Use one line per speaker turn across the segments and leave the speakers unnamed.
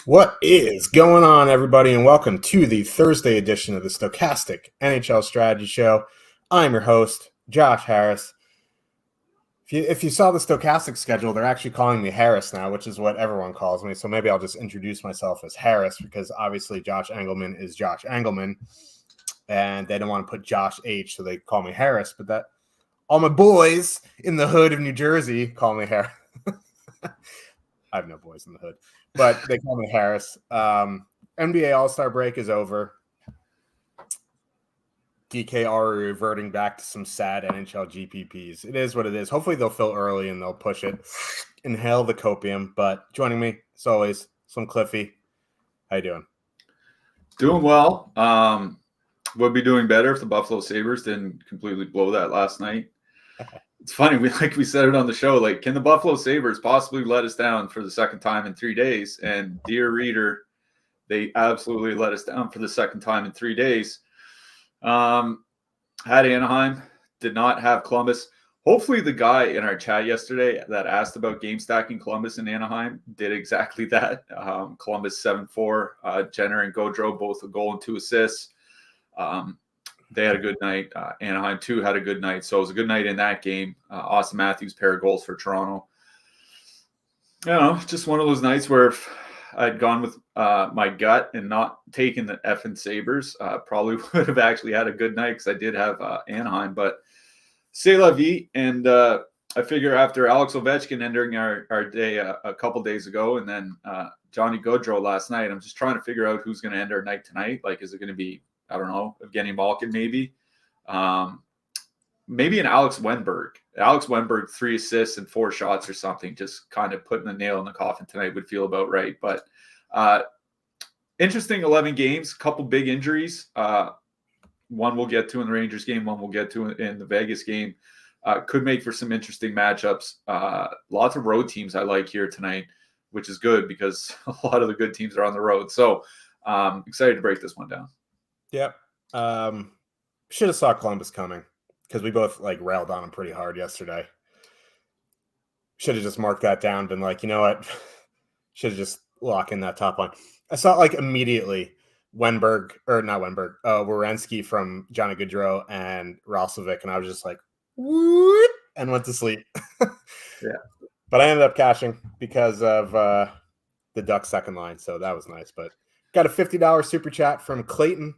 What is going on, everybody, and welcome to the Thursday edition of the Stochastic NHL Strategy Show. I'm your host, Josh Harris. If you saw the Stochastic schedule, they're actually calling me Harris now, which is what everyone calls me. So maybe I'll just introduce myself as Harris because obviously Josh Engelman is Josh Engelman, and they don't want to put Josh H, so they call me Harris. But that all my boys in the hood of New Jersey call me Harris. I have no boys in the hood, but they call me Harris. NBA All-Star break is over. DK are reverting back to some sad NHL GPPs. It is what it is. Hopefully they'll fill early and they'll push it. Inhale the copium. But joining me, as always, some Cliffy. How you doing?
Doing well. Would be doing better if the Buffalo Sabres didn't completely blow that last night. It's funny, we said it on the show, like, can the Buffalo Sabres possibly let us down for the second time in 3 days? And dear reader, they absolutely let us down for the second time in 3 days. Had Anaheim, did not have Columbus. Hopefully the guy in our chat yesterday that asked about game stacking Columbus and Anaheim did exactly that. Columbus 7-4, Jenner and Gaudreau, both a goal and 2 assists. They had a good night. Anaheim, too, had a good night. So it was a good night in that game. Austin Matthews, pair of goals for Toronto. You know, just one of those nights where if I'd gone with my gut and not taken the effing Sabres, probably would have actually had a good night because I did have Anaheim. But c'est la vie. And I figure after Alex Ovechkin entering our day a couple days ago and then Johnny Gaudreau last night, I'm just trying to figure out who's going to end our night tonight. Like, is it going to be, I don't know, Evgeny Malkin maybe. Maybe an Alex Wenberg. Alex Wenberg, 3 assists and 4 shots or something, just kind of putting the nail in the coffin tonight would feel about right. But interesting 11 games, couple big injuries. One we'll get to in the Rangers game, one we'll get to in the Vegas game. Could make for some interesting matchups. Lots of road teams I like here tonight, which is good because a lot of the good teams are on the road. So excited to break this one down.
Yep. Should have saw Columbus coming because we both railed on him pretty hard yesterday. Should have just marked that down, been like, you know what? Should have just locked in that top line. I saw immediately Werenski from Johnny Gaudreau and Ralstovic, and I was just like, whoop, and went to sleep.
Yeah.
But I ended up cashing because of the Ducks second line, so that was nice. But got a $50 super chat from Clayton.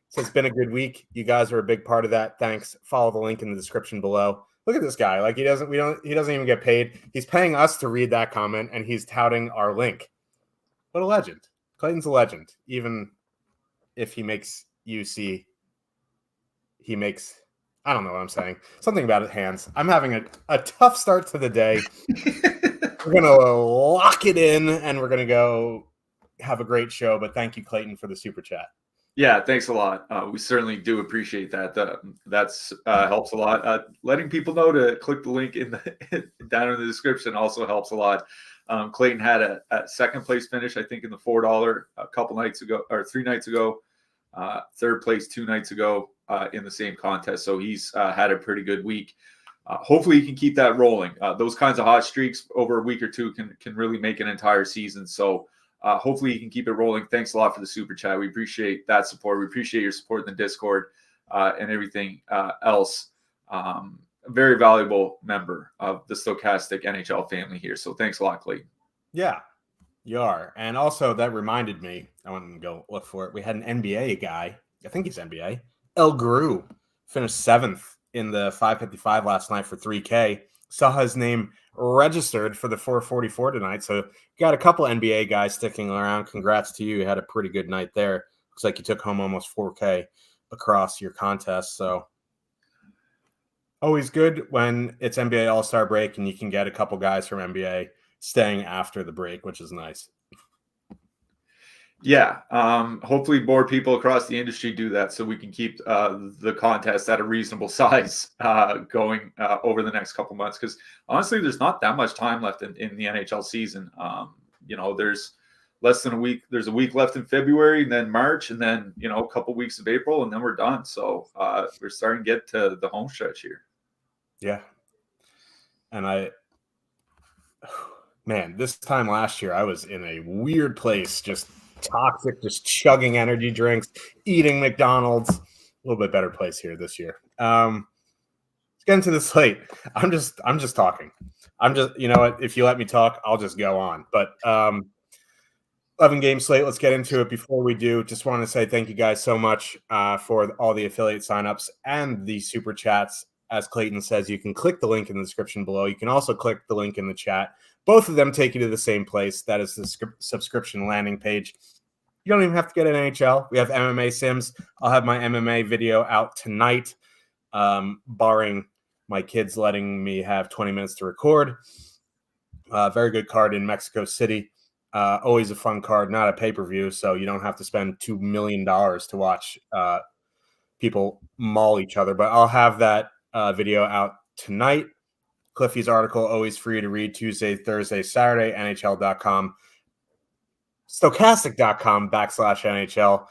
So it's been a good week. You guys are a big part of that. Thanks. Follow the link in the description below. Look at this guy. He doesn't even get paid. He's paying us to read that comment and he's touting our link. What a legend. Clayton's a legend. Even if he makes I don't know what I'm saying. Something about his hands. I'm having a tough start to the day. We're going to lock it in and we're going to go have a great show. But thank you, Clayton, for the super chat.
Yeah, thanks a lot. We certainly do appreciate that. That's helps a lot. Letting people know to click the link down in the description also helps a lot. Clayton had a second place finish, I think, in the $4 a couple nights ago or 3 nights ago. Third place 2 nights ago in the same contest. So he's had a pretty good week. Hopefully he can keep that rolling. Those kinds of hot streaks over a week or two can really make an entire season. So hopefully you can keep it rolling. Thanks a lot for the super chat. We appreciate that support. We appreciate your support in the Discord and everything else. A very valuable member of the Stochastic NHL family here. So thanks a lot, Clayton.
Yeah, you are. And also that reminded me, I went and go look for it. We had an NBA guy. I think he's NBA. El Guru finished 7th in the 555 last night for 3K. Saw his name registered for the 444 tonight. So got a couple NBA guys sticking around. Congrats to you. You had a pretty good night there. Looks like you took home almost 4K across your contest. So always good when it's NBA All-Star break and you can get a couple guys from NBA staying after the break, which is nice.
Yeah, hopefully more people across the industry do that so we can keep the contest at a reasonable size going over the next couple months. Because honestly, there's not that much time left in the NHL season. There's less than a week. There's a week left in February, and then March, and then a couple weeks of April, and then we're done. So we're starting to get to the home stretch here.
Yeah, and Man, this time last year, I was in a weird place, just toxic, just chugging energy drinks, eating McDonald's. A little bit better place here this year. Let's get into the slate. I'm just talking. You know what? If you let me talk, I'll just go on. But 11 game slate. Let's get into it. Before we do, just want to say thank you guys so much for all the affiliate signups and the super chats. As Clayton says, you can click the link in the description below. You can also click the link in the chat. Both of them take you to the same place. That is the subscription landing page. You don't even have to get an NHL. We have MMA Sims. I'll have my MMA video out tonight, barring my kids letting me have 20 minutes to record. Very good card in Mexico City. Always a fun card, not a pay-per-view, so you don't have to spend $2 million to watch people maul each other. But I'll have that video out tonight. Cliffy's article, always free to read Tuesday, Thursday, Saturday, NHL.com, Stokastic.com/NHL.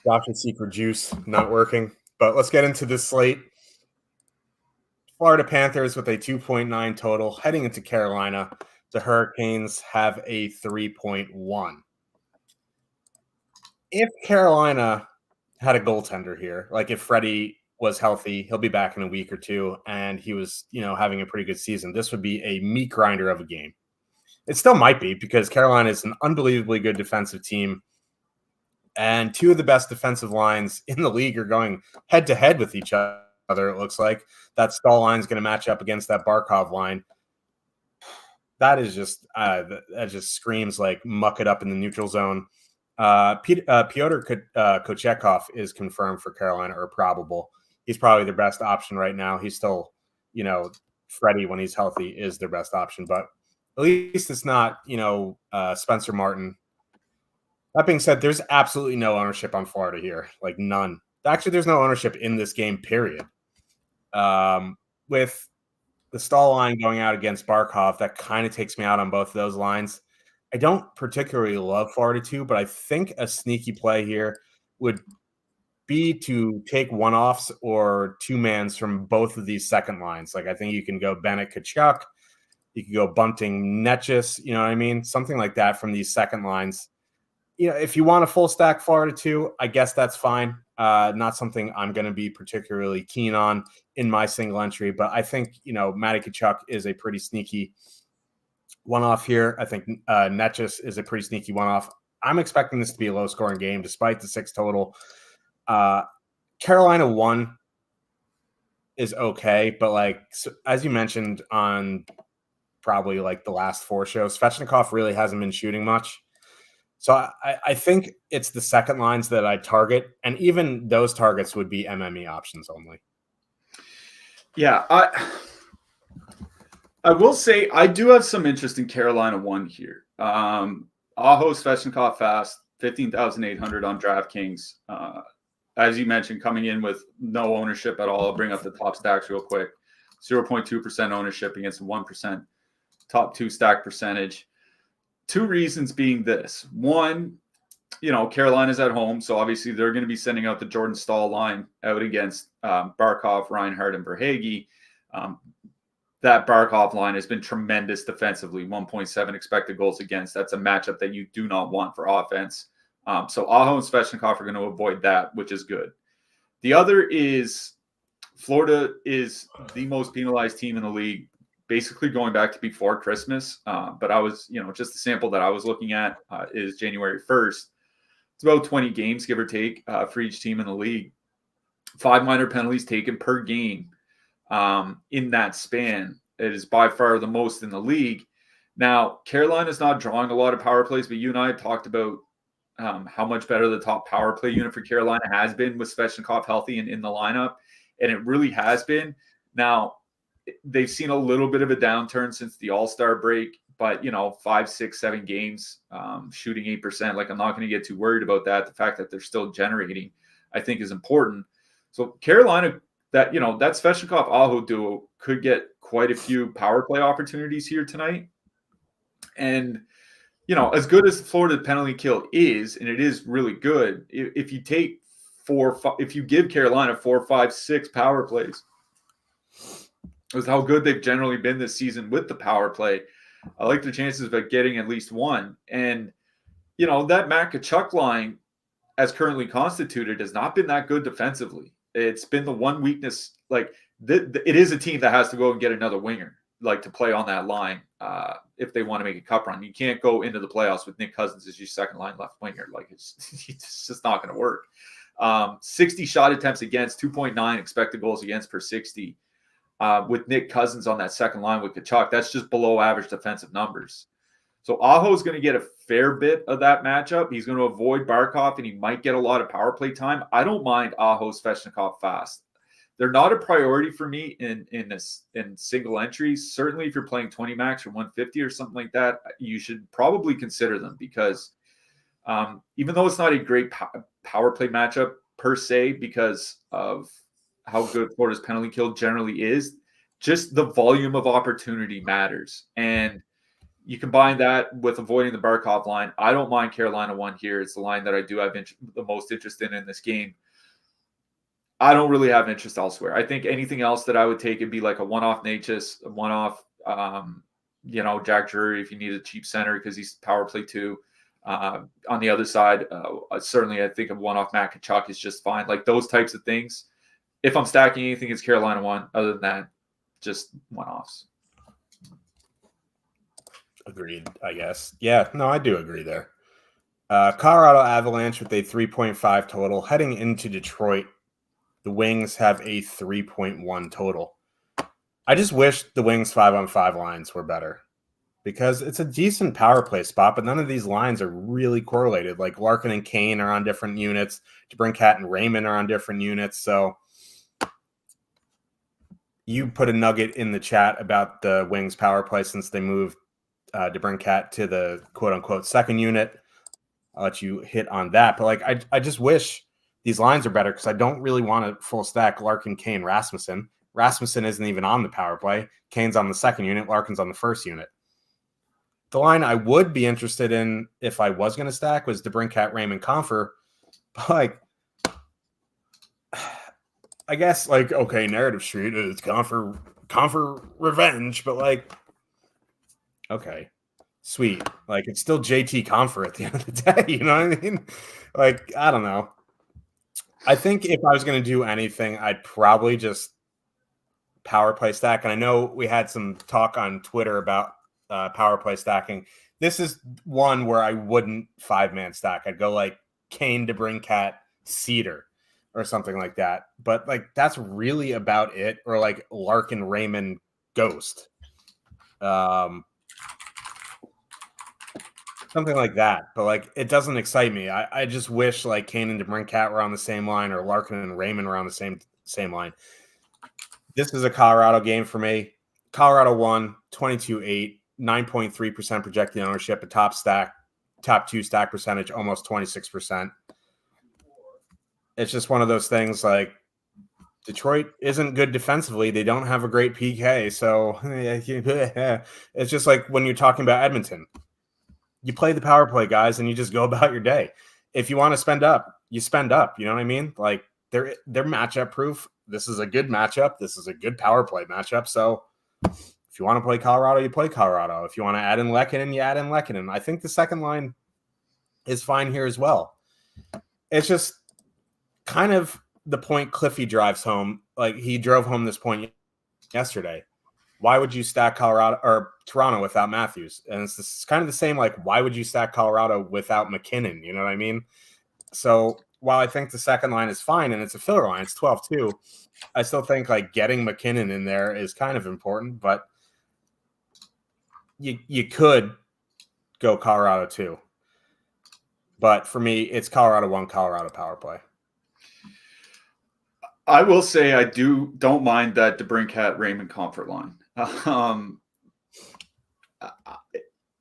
Josh's secret juice not working. But let's get into this slate. Florida Panthers with a 2.9 total heading into Carolina. The Hurricanes have a 3.1. If Carolina had a goaltender here, like if Freddie was healthy, he'll be back in a week or two, and he was, having a pretty good season, this would be a meat grinder of a game. It still might be because Carolina is an unbelievably good defensive team, and two of the best defensive lines in the league are going head-to-head with each other, it looks like. That Stahl line is going to match up against that Barkov line. That is just that just screams like muck it up in the neutral zone. Pyotr Kochetkov is confirmed for Carolina, or probable. He's probably their best option right now. He's still, Freddie, when he's healthy, is their best option. But at least it's not, Spencer Martin. That being said, there's absolutely no ownership on Florida here, like none. Actually, there's no ownership in this game, period. With the Stahl line going out against Barkov, that kind of takes me out on both of those lines. I don't particularly love Florida too, but I think a sneaky play here would be to take one-offs or two-mans from both of these second lines. Like, I think you can go Bennett, Kachuk. You could go Bunting, Netchus, you know what I mean? Something like that from these second lines. If you want a full stack Florida too, I guess that's fine. Not something I'm going to be particularly keen on in my single entry, but I think, Matty Kachuk is a pretty sneaky one-off here. I think Netchus is a pretty sneaky one-off. I'm expecting this to be a low-scoring game despite the 6 total. Carolina 1 is okay, but as you mentioned on probably the last 4 shows, Svechnikov really hasn't been shooting much. So I think it's the second lines that I target, and even those targets would be MME options only.
Yeah, I will say I do have some interest in Carolina 1 here. Aho Svechnikov fast, 15,800 on DraftKings. As you mentioned, coming in with no ownership at all. I'll bring up the top stacks real quick. 0.2% ownership against 1% top 2 stack percentage. 2 reasons being this. One, Carolina's at home, so obviously they're going to be sending out the Jordan Stahl line out against Barkov, Reinhart, and Verhaeghe. That Barkov line has been tremendous defensively, 1.7 expected goals against. That's a matchup that you do not want for offense. So Aho and Svechnikov are going to avoid that, which is good. The other is Florida is the most penalized team in the league, basically going back to before Christmas. But I was, just the sample that I was looking at is January 1st. It's about 20 games, give or take, for each team in the league. 5 minor penalties taken per game in that span. It is by far the most in the league. Now, Carolina's not drawing a lot of power plays, but you and I have talked about how much better the top power play unit for Carolina has been with Svechnikov healthy and in the lineup. And it really has been. Now, they've seen a little bit of a downturn since the All-Star break, but 5, 6, 7 games, shooting 8%. I'm not going to get too worried about that. The fact that they're still generating, I think, is important. So Carolina, that Svechnikov Aho duo could get quite a few power play opportunities here tonight. And as good as the Florida penalty kill is, and it is really good, if you take if you give Carolina 4, 5, 6 power plays with how good they've generally been this season with the power play. I like their chances of getting at least one. And, that Matt Tkachuk line, as currently constituted, has not been that good defensively. It's been the one weakness. Like, it is a team that has to go and get another winger, like, to play on that line if they want to make a cup run. You can't go into the playoffs with Nick Cousins as your second line left winger. Like, it's just not going to work. 60 shot attempts against, 2.9 expected goals against per 60. With Nick Cousins on that second line with Tkachuk, that's just below average defensive numbers. So Aho is going to get a fair bit of that matchup. He's going to avoid Barkov, and he might get a lot of power play time. I don't mind Aho, Svechnikov fast. They're not a priority for me in single entries. Certainly, if you're playing 20 max or 150 or something like that, you should probably consider them because even though it's not a great power play matchup per se because of how good Florida's penalty kill generally is, just the volume of opportunity matters. And you combine that with avoiding the Barkov line. I don't mind Carolina 1 here. It's the line that I do have the most interest in this game. I don't really have interest elsewhere. I think anything else that I would take would be like a one-off Natchez, a one-off, Jack Drury if you need a cheap center because he's power play too. On the other side, certainly I think a one-off Matt Tkachuk is just fine. Like those types of things. If I'm stacking anything, it's Carolina 1. Other than that, just one-offs.
Agreed, I guess. Yeah, no, I do agree there. Colorado Avalanche with a 3.5 total. Heading into Detroit, the Wings have a 3.1 total. I just wish the Wings 5-on-5 lines were better because it's a decent power play spot, but none of these lines are really correlated. Like Larkin and Kane are on different units. DeBrincat and Raymond are on different units. So you put a nugget in the chat about the Wings power play since they moved DeBrincat to the quote-unquote second unit. I'll let you hit on that. But I just wish these lines are better because I don't really want to full stack Larkin, Kane, Rasmussen. Rasmussen isn't even on the power play. Kane's on the second unit. Larkin's on the first unit. The line I would be interested in if I was going to stack was DeBrincat, Raymond, Comfer. But I guess okay, narrative street is Comfer revenge, but okay, sweet. It's still JT Comfer at the end of the day. You know what I mean? I don't know. I think if I was going to do anything, I'd probably just power play stack. And I know we had some talk on Twitter about power play stacking. This is one where I wouldn't 5-man stack. I'd go Kane, DeBrincat, Cedar or something like that. But that's really about it. Or Larkin, Raymond, Ghost. Something like that. But it doesn't excite me. I just wish Kane and DeBrincat were on the same line or Larkin and Raymond were on the same line. This is a Colorado game for me. Colorado won 22-8, 9.3% projected ownership, a top 2 stack percentage, almost 26%. It's just one of those things Detroit isn't good defensively. They don't have a great PK. So it's just when you're talking about Edmonton. You play the power play, guys, and you just go about your day. If you want to spend up, you spend up. You know what I mean? They're matchup proof. This is a good matchup. This is a good power play matchup. So if you want to play Colorado, you play Colorado. If you want to add in Lehkonen, you add in Lehkonen. I think the second line is fine here as well. It's just kind of the point Cliffy drives home. He drove home this point yesterday. Why would you stack Colorado or Toronto without Matthews? And it's kind of the same. Why would you stack Colorado without McKinnon? You know what I mean? So while I think the second line is fine and it's a filler line, it's 12-2. I still think getting McKinnon in there is kind of important, but you could go Colorado too. But for me, it's Colorado 1, Colorado power play.
I will say I don't mind that DeBrincat Raymond Comfort line.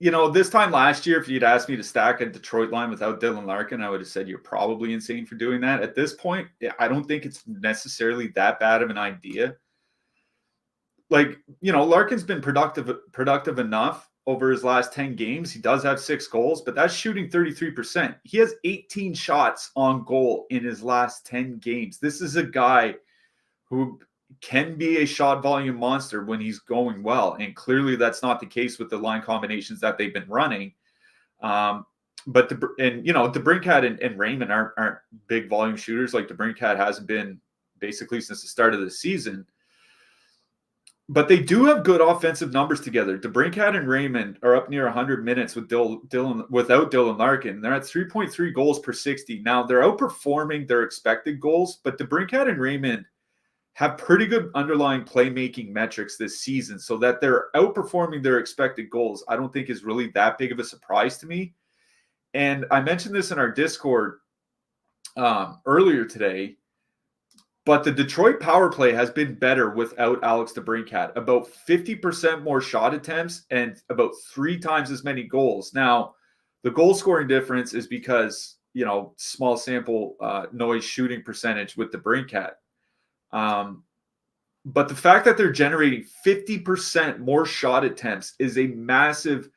This time last year, if you'd asked me to stack a Detroit line without Dylan Larkin, I would have said you're probably insane for doing that. At this point, I don't think it's necessarily that bad of an idea. Larkin's been productive enough over his last 10 games. He does have 6 goals, but that's shooting 33%. He has 18 shots on goal in his last 10 games. This is a guy who can be a shot volume monster when he's going well. And clearly that's not the case with the line combinations that they've been running. But DeBrincat and Raymond aren't big volume shooters. Like DeBrincat hasn't been basically since the start of the season. But they do have good offensive numbers together. DeBrincat and Raymond are up near 100 minutes with Dylan without Dylan Larkin. They're at 3.3 goals per 60. Now they're outperforming their expected goals, but DeBrincat and Raymond have pretty good underlying playmaking metrics this season, so that they're outperforming their expected goals, I don't think is really that big of a surprise to me. And I mentioned this in our Discord earlier today, but the Detroit power play has been better without Alex DeBrincat. About 50% more shot attempts and about 3 times as many goals. Now, the goal scoring difference is because, small sample noise shooting percentage with DeBrincat. But the fact that they're generating 50% more shot attempts is a massive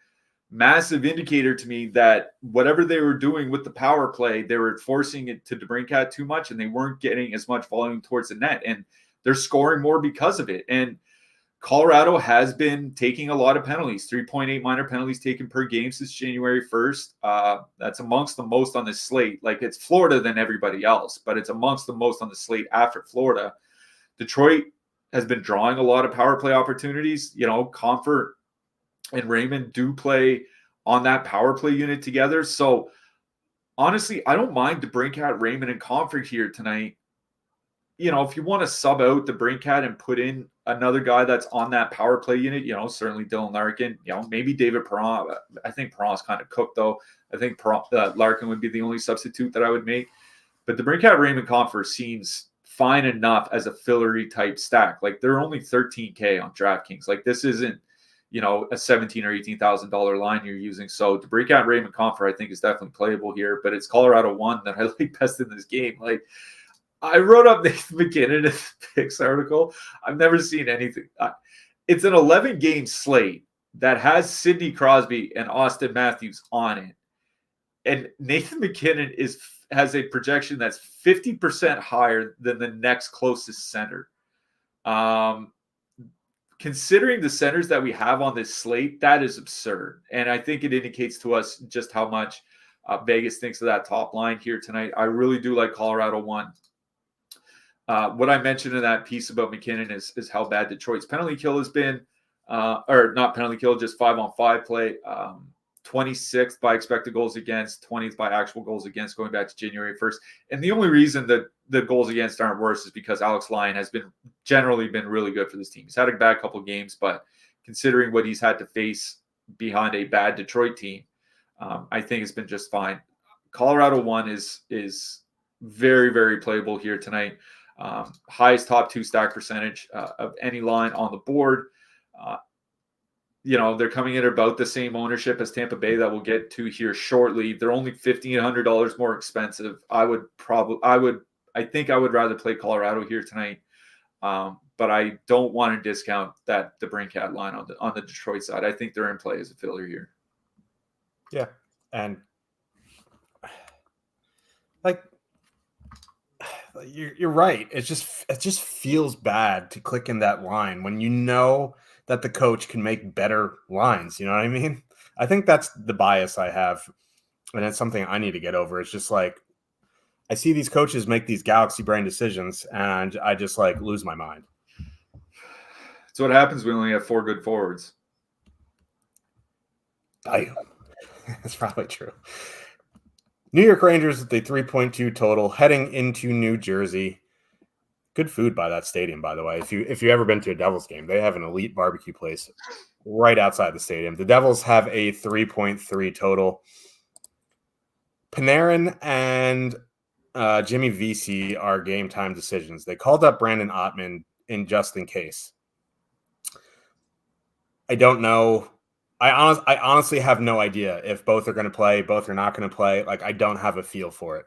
indicator to me that whatever they were doing with the power play, they were forcing it to DeBrincat too much, and they weren't getting as much volume towards the net, and they're scoring more because of it. And Colorado has been taking a lot of penalties, 3.8 minor penalties taken per game since January 1st. That's amongst the most on this slate. Like, it's Florida than everybody else, but it's amongst the most on the slate after Florida. Detroit has been drawing a lot of power play opportunities. Comfort and Raymond do play on that power play unit together. So honestly, I don't mind DeBrincat, Raymond, and Comfort here tonight. If you want to sub out DeBrincat and put in another guy that's on that power play unit, certainly Dylan Larkin, maybe David Perron. I think Perron's kind of cooked, though. I think Larkin would be the only substitute that I would make. But DeBrincat, Raymond, Comfort seems fine enough as a fillery type stack. Like, they're only $13K on DraftKings. Like, this isn't, a $17,000 or $18,000 line you're using. So DeBrincat, Raymond, Comfort, I think, is definitely playable here. But it's Colorado 1 that I like best in this game. Like, I wrote up Nathan McKinnon in the picks article. I've never seen anything. It's an 11-game slate that has Sidney Crosby and Austin Matthews on it. And Nathan McKinnon has a projection that's 50% higher than the next closest center. Considering the centers that we have on this slate, that is absurd. And I think it indicates to us just how much Vegas thinks of that top line here tonight. I really do like Colorado 1. What I mentioned in that piece about McKinnon is how bad Detroit's penalty kill has been, or not penalty kill, just 5-on-5 play. 26th by expected goals against, 20th by actual goals against going back to January 1st. And the only reason that the goals against aren't worse is because Alex Lyon has generally been really good for this team. He's had a bad couple of games, but considering what he's had to face behind a bad Detroit team, I think it's been just fine. Colorado 1 is very, very playable here tonight. Highest top 2 stack percentage of any line on the board. They're coming in about the same ownership as Tampa Bay that we'll get to here shortly. They're only $1,500 more expensive. I think I would rather play Colorado here tonight. But I don't want to discount that DeBrincat line on the Detroit side. I think they're in play as a filler here.
Yeah. And like, you're right. It just feels bad to click in that line when you know that the coach can make better lines. You know what I mean? I think that's the bias I have. And it's something I need to get over. It's just like, I see these coaches make these galaxy brain decisions and I just like lose my mind.
So what happens when we only have 4 good forwards?
That's probably true. New York Rangers with a 3.2 total heading into New Jersey. Good food by that stadium, by the way. If you ever been to a Devils game, they have an elite barbecue place right outside the stadium. The Devils have a 3.3 total. Panarin and Jimmy Vesey are game time decisions. They called up Brandon Ottman just in case. I don't know. I honestly have no idea if both are going to play, both are not going to play. Like, I don't have a feel for it.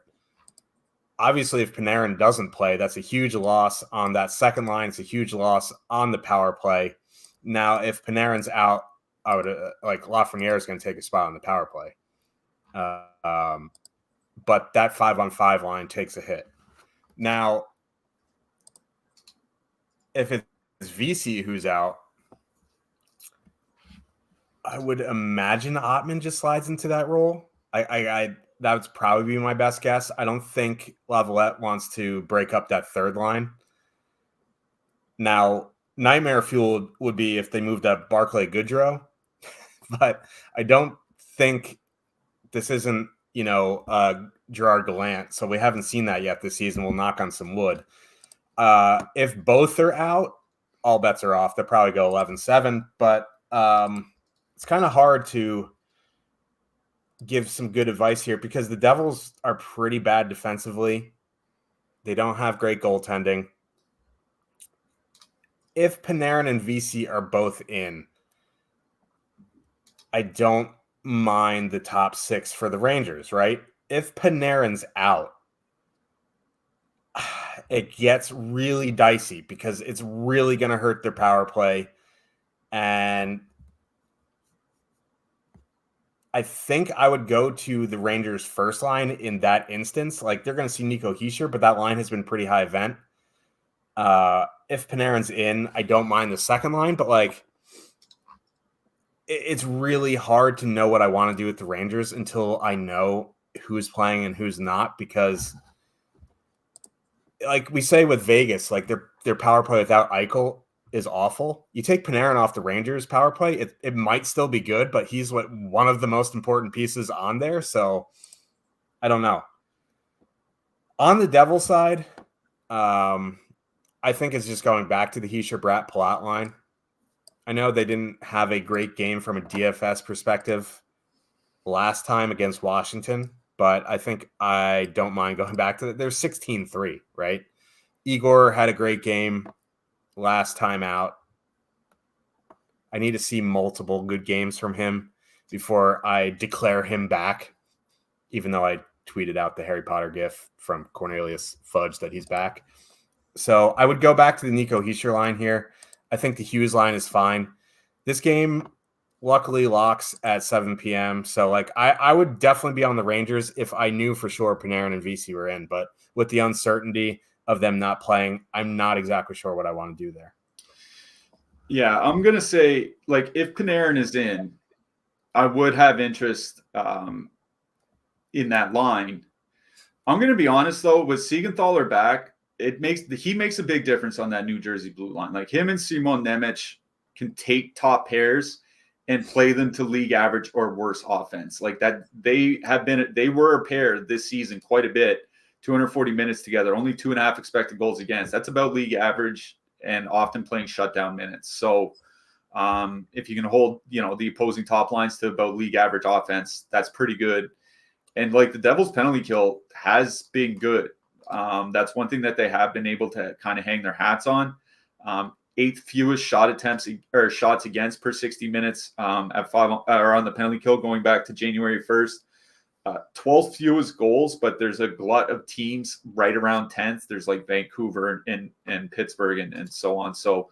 Obviously, if Panarin doesn't play, that's a huge loss on that second line. It's a huge loss on the power play. Now, if Panarin's out, I would like Lafreniere is going to take a spot on the power play. But that 5-on-5 line takes a hit. Now, if it's VC who's out, I would imagine Ottman just slides into that role. I that would probably be my best guess. I don't think Lavalette wants to break up that third line. Now, nightmare fuel would be if they moved up Barclay Goodrow, but I don't think this isn't, Gerard Gallant, so we haven't seen that yet this season. We'll knock on some wood. If both are out, all bets are off. They'll probably go 11-7, but it's kind of hard to give some good advice here because the Devils are pretty bad defensively. They don't have great goaltending. If Panarin and VC are both in, I don't mind the top 6 for the Rangers, right? If Panarin's out, it gets really dicey because it's really going to hurt their power play. And I think I would go to the Rangers' first line in that instance. Like, they're going to see Nico Hischier, but that line has been pretty high event. If Panarin's in, I don't mind the second line, but like, it's really hard to know what I want to do with the Rangers until I know who's playing and who's not, because like we say with Vegas, like their power play without Eichel is awful. You take Panarin off the Rangers power play, it might still be good, but he's one of the most important pieces on there. So I don't know. On the Devil side, I think it's just going back to the Hischier Bratt Palat line. I know they didn't have a great game from a DFS perspective last time against Washington, but I think I don't mind going back to it. They're 16-3, right? Igor had a great game last time out. I need to see multiple good games from him before I declare him back, even though I tweeted out the Harry Potter gif from Cornelius Fudge that he's back. So I would go back to the Nico Hischier line here. I think the Hughes line is fine. This game luckily locks at 7 p.m. So like I would definitely be on the Rangers if I knew for sure Panarin and VC were in. But with the uncertainty of them not playing, I'm not exactly sure what I want to do there.
Yeah, I'm going to say, like, if Panarin is in, I would have interest in that line. I'm going to be honest, though, with Siegenthaler back, he makes a big difference on that New Jersey blue line. Like, him and Simon Nemec can take top pairs and play them to league average or worse offense. Like that, they were a pair this season quite a bit, 240 minutes together, only 2.5 expected goals against. That's about league average and often playing shutdown minutes. So if you can hold, the opposing top lines to about league average offense, that's pretty good. And like the Devils' penalty kill has been good. That's one thing that they have been able to kind of hang their hats on. 8th fewest shot attempts or shots against per 60 minutes at 5 or on the penalty kill going back to January 1st. 12th fewest goals, but there's a glut of teams right around 10th. There's like Vancouver and Pittsburgh and so on. So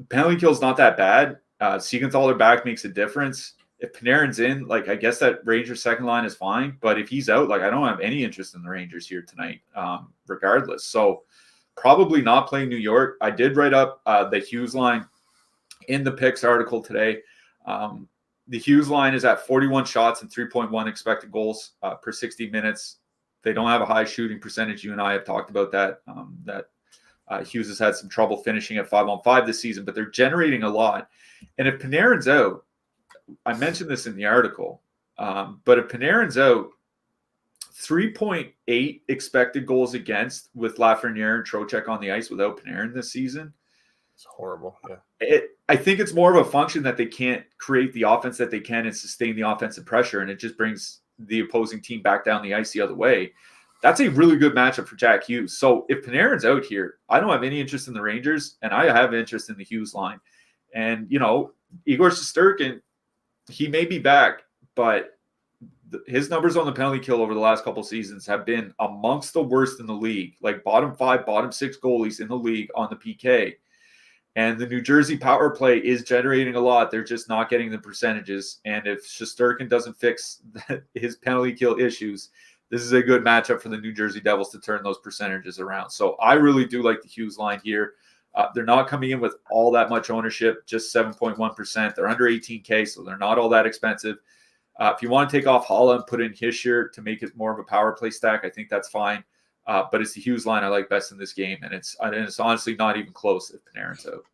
penalty kill is not that bad. Siegenthaler back makes a difference. If Panarin's in, like, I guess that Rangers second line is fine. But if he's out, like, I don't have any interest in the Rangers here tonight, regardless. So probably not playing New York. I did write up the Hughes line in the picks article today. The Hughes line is at 41 shots and 3.1 expected goals per 60 minutes. They don't have a high shooting percentage. You and I have talked about that. Hughes has had some trouble finishing at 5-on-5 this season, but they're generating a lot. And if Panarin's out, I mentioned this in the article, but if Panarin's out, 3.8 expected goals against with Lafreniere and Trocheck on the ice without Panarin this season.
It's horrible. Yeah.
I think it's more of a function that they can't create the offense that they can and sustain the offensive pressure, and it just brings the opposing team back down the ice the other way. That's a really good matchup for Jack Hughes. So if Panarin's out here, I don't have any interest in the Rangers, and I have interest in the Hughes line. And, Igor Shesterkin, he may be back, but his numbers on the penalty kill over the last couple seasons have been amongst the worst in the league, like bottom 5, bottom 6 goalies in the league on the PK. And the New Jersey power play is generating a lot. They're just not getting the percentages. And if Shesterkin doesn't fix his penalty kill issues, this is a good matchup for the New Jersey Devils to turn those percentages around. So I really do like the Hughes line here. They're not coming in with all that much ownership, just 7.1%. They're under 18K, so they're not all that expensive. If you want to take off Holla and put in Hischier to make it more of a power play stack, I think that's fine. But it's the Hughes line I like best in this game, and it's honestly not even close if Panarin's out.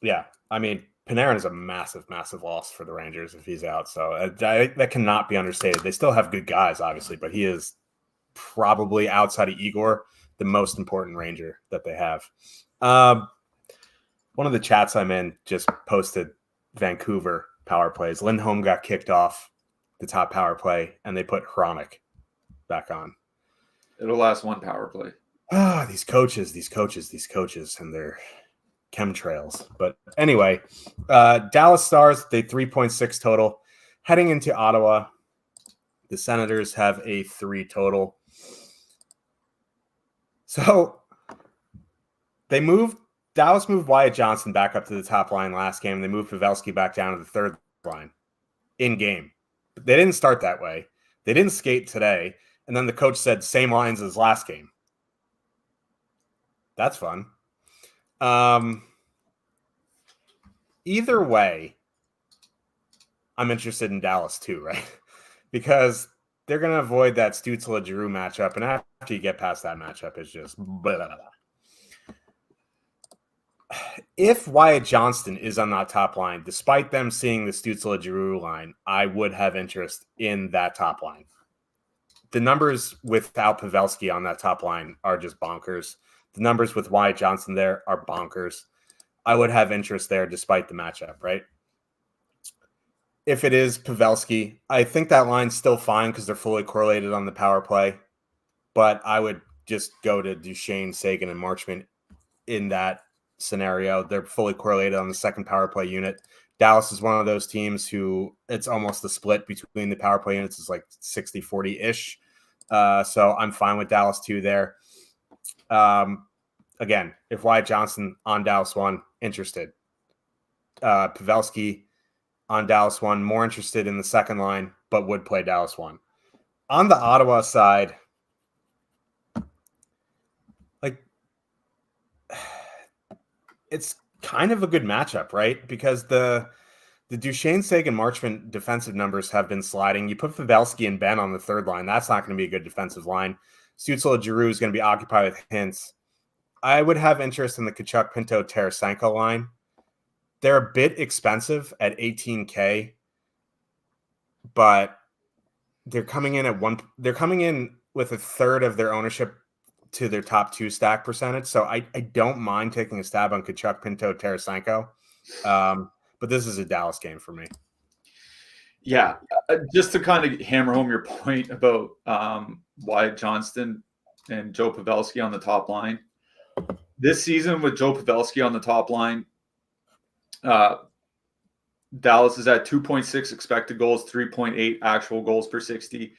Yeah, I mean, Panarin is a massive, massive loss for the Rangers if he's out. So that cannot be understated. They still have good guys, obviously, but he is probably, outside of Igor, the most important Ranger that they have. One of the chats I'm in just posted Vancouver power plays. Lindholm got kicked off the top power play, and they put Hronik back on.
It'll last one power play.
These coaches, and their chemtrails. But anyway, Dallas Stars, they 3.6 total. Heading into Ottawa, the Senators have a 3 total. So Dallas moved Wyatt Johnson back up to the top line last game. They moved Pavelski back down to the third line in game. But they didn't start that way. They didn't skate today. And then the coach said same lines as last game. That's fun. Either way, I'm interested in Dallas too, right? Because they're going to avoid that Stützle-Giroux matchup. And after you get past that matchup, it's just blah, blah, blah. If Wyatt Johnston is on that top line, despite them seeing the Stützle-Giroux line, I would have interest in that top line. The numbers without Pavelski on that top line are just bonkers. The numbers with Wyatt Johnston there are bonkers. I would have interest there despite the matchup, right? If it is Pavelski, I think that line's still fine because they're fully correlated on the power play. But I would just go to Duchesne, Sagan, and Marchment in that scenario. They're fully correlated on the second power play unit. Dallas is one of those teams who it's almost the split between the power play units. It's like 60-40-ish. So I'm fine with Dallas too there. Again, if Wyatt Johnson on Dallas 1, interested. Pavelski on Dallas 1, more interested in the second line, but would play Dallas 1. On the Ottawa side, like, it's kind of a good matchup, right? Because the Duchesne, Sagan, Marchment defensive numbers have been sliding. You put Pavelski and Ben on the third line. That's not going to be a good defensive line. Stützle-Giroux is going to be occupied with Hintz. I would have interest in the Tkachuk, Pinto, Tarasenko line. They're a bit expensive at 18K, but they're coming in with a third of their ownership to their top 2 stack percentage. So I don't mind taking a stab on Tkachuk, Pinto, Tarasenko. But this is a Dallas game for me.
Yeah, just to kind of hammer home your point about Wyatt Johnston and Joe Pavelski on the top line. This season with Joe Pavelski on the top line, Dallas is at 2.6 expected goals, 3.8 actual goals per 60.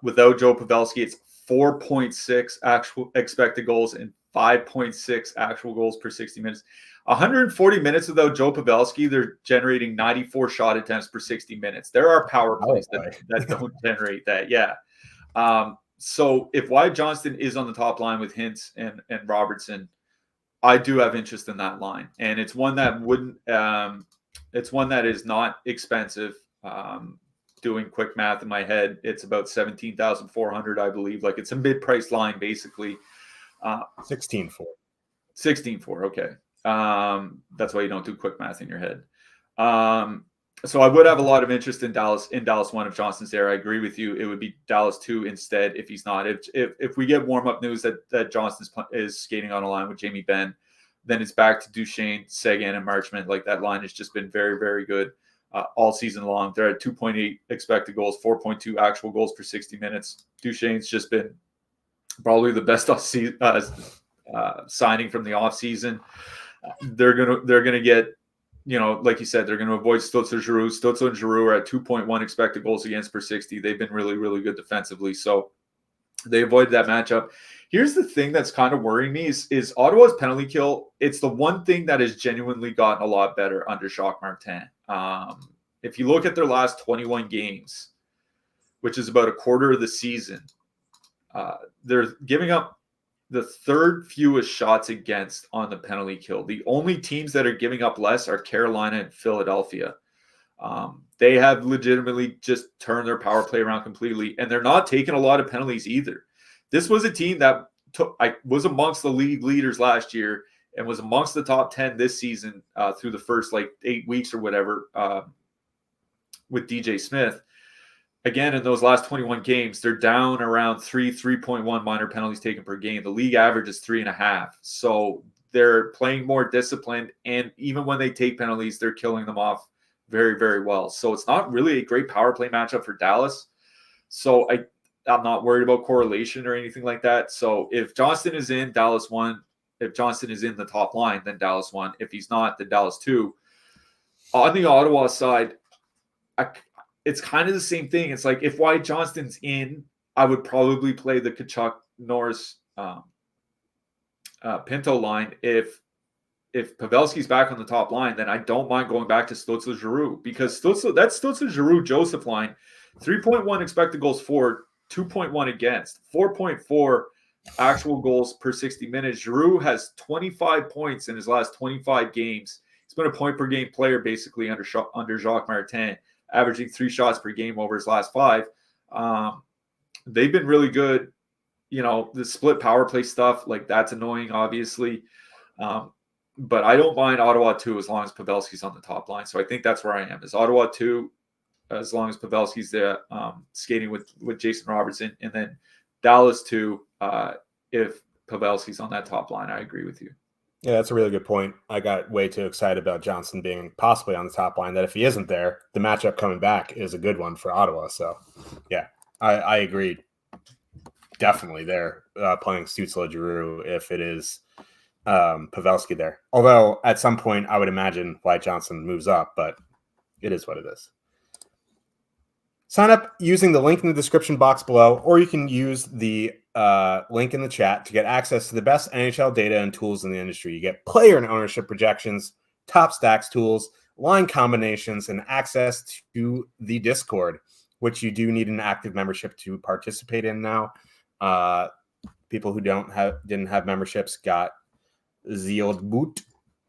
Without Joe Pavelski, it's 4.6 actual expected goals and 5.6 actual goals per 60 minutes. 140 minutes without Joe Pavelski, they're generating 94 shot attempts per 60 minutes. There are power plays that don't generate that. Yeah. So if Wyatt Johnston is on the top line with Hintz and Robertson, I do have interest in that line. And it's one that it's one that is not expensive. Doing quick math in my head, it's about 17,400, I believe. Like, it's a mid-price line, basically.
16-4.
16-4, okay. That's why you don't do quick math in your head. So I would have a lot of interest in Dallas 1 if Johnston's there. I agree with you. It would be Dallas 2 instead if he's not. If we get warm-up news that Johnston is skating on a line with Jamie Benn, then it's back to Duchesne, Sagan, and Marchment. Like, that line has just been very, very good all season long. They're at 2.8 expected goals, 4.2 actual goals per 60 minutes. Duchesne's just been probably the best signing from the offseason. They're gonna get, like you said, they're going to avoid Stützle-Giroux. Stützle and Giroux are at 2.1 expected goals against per 60. They've been really, really good defensively. So they avoided that matchup. Here's the thing that's kind of worrying me is Ottawa's penalty kill. It's the one thing that has genuinely gotten a lot better under Jacques Martin. If you look at their last 21 games, which is about a quarter of the season, they're giving up the third fewest shots against on the penalty kill. The only teams that are giving up less are Carolina and Philadelphia. They have legitimately just turned their power play around completely, and they're not taking a lot of penalties either. This was a team that was amongst the league leaders last year and was amongst the top 10 this season through the first 8 weeks or whatever with DJ Smith. Again, in those last 21 games, they're down around 3.1 minor penalties taken per game. The league average is 3.5. So they're playing more disciplined, and even when they take penalties, they're killing them off very, very well. So it's not really a great power play matchup for Dallas. So I'm not worried about correlation or anything like that. So if Johnston is in, Dallas won. If Johnston is in the top line, then Dallas won. If he's not, then Dallas 2. On the Ottawa side, it's kind of the same thing. It's like if Wyatt Johnston's in, I would probably play the Tkachuk, Norris, Pinto line. If Pavelski's back on the top line, then I don't mind going back to Stützle Giroux, because that's Stützle Giroux Joseph line. 3.1 expected goals for, 2.1 against, 4.4 actual goals per 60 minutes. Giroux has 25 points in his last 25 games. He's been a point per game player basically under Jacques Martin, averaging 3 shots per game over his last 5. They've been really good. The split power play stuff, that's annoying, obviously. But I don't mind Ottawa 2 as long as Pavelski's on the top line. So I think that's where I am, is Ottawa 2 as long as Pavelski's there skating with Jason Robertson, and then Dallas 2 if Pavelski's on that top line. I agree with you.
Yeah, that's a really good point. I got way too excited about Johnson being possibly on the top line, that if he isn't there, the matchup coming back is a good one for Ottawa. So, yeah, I agree. Definitely there playing Stützle Giroux if it is Pavelski there. Although at some point I would imagine Wyatt Johnson moves up, but it is what it is. Sign up using the link in the description box below, or you can use the link in the chat to get access to the best NHL data and tools in the industry. You get player and ownership projections, top stacks tools, line combinations, and access to the Discord, which you do need an active membership to participate in now. People who didn't have memberships got the old boot.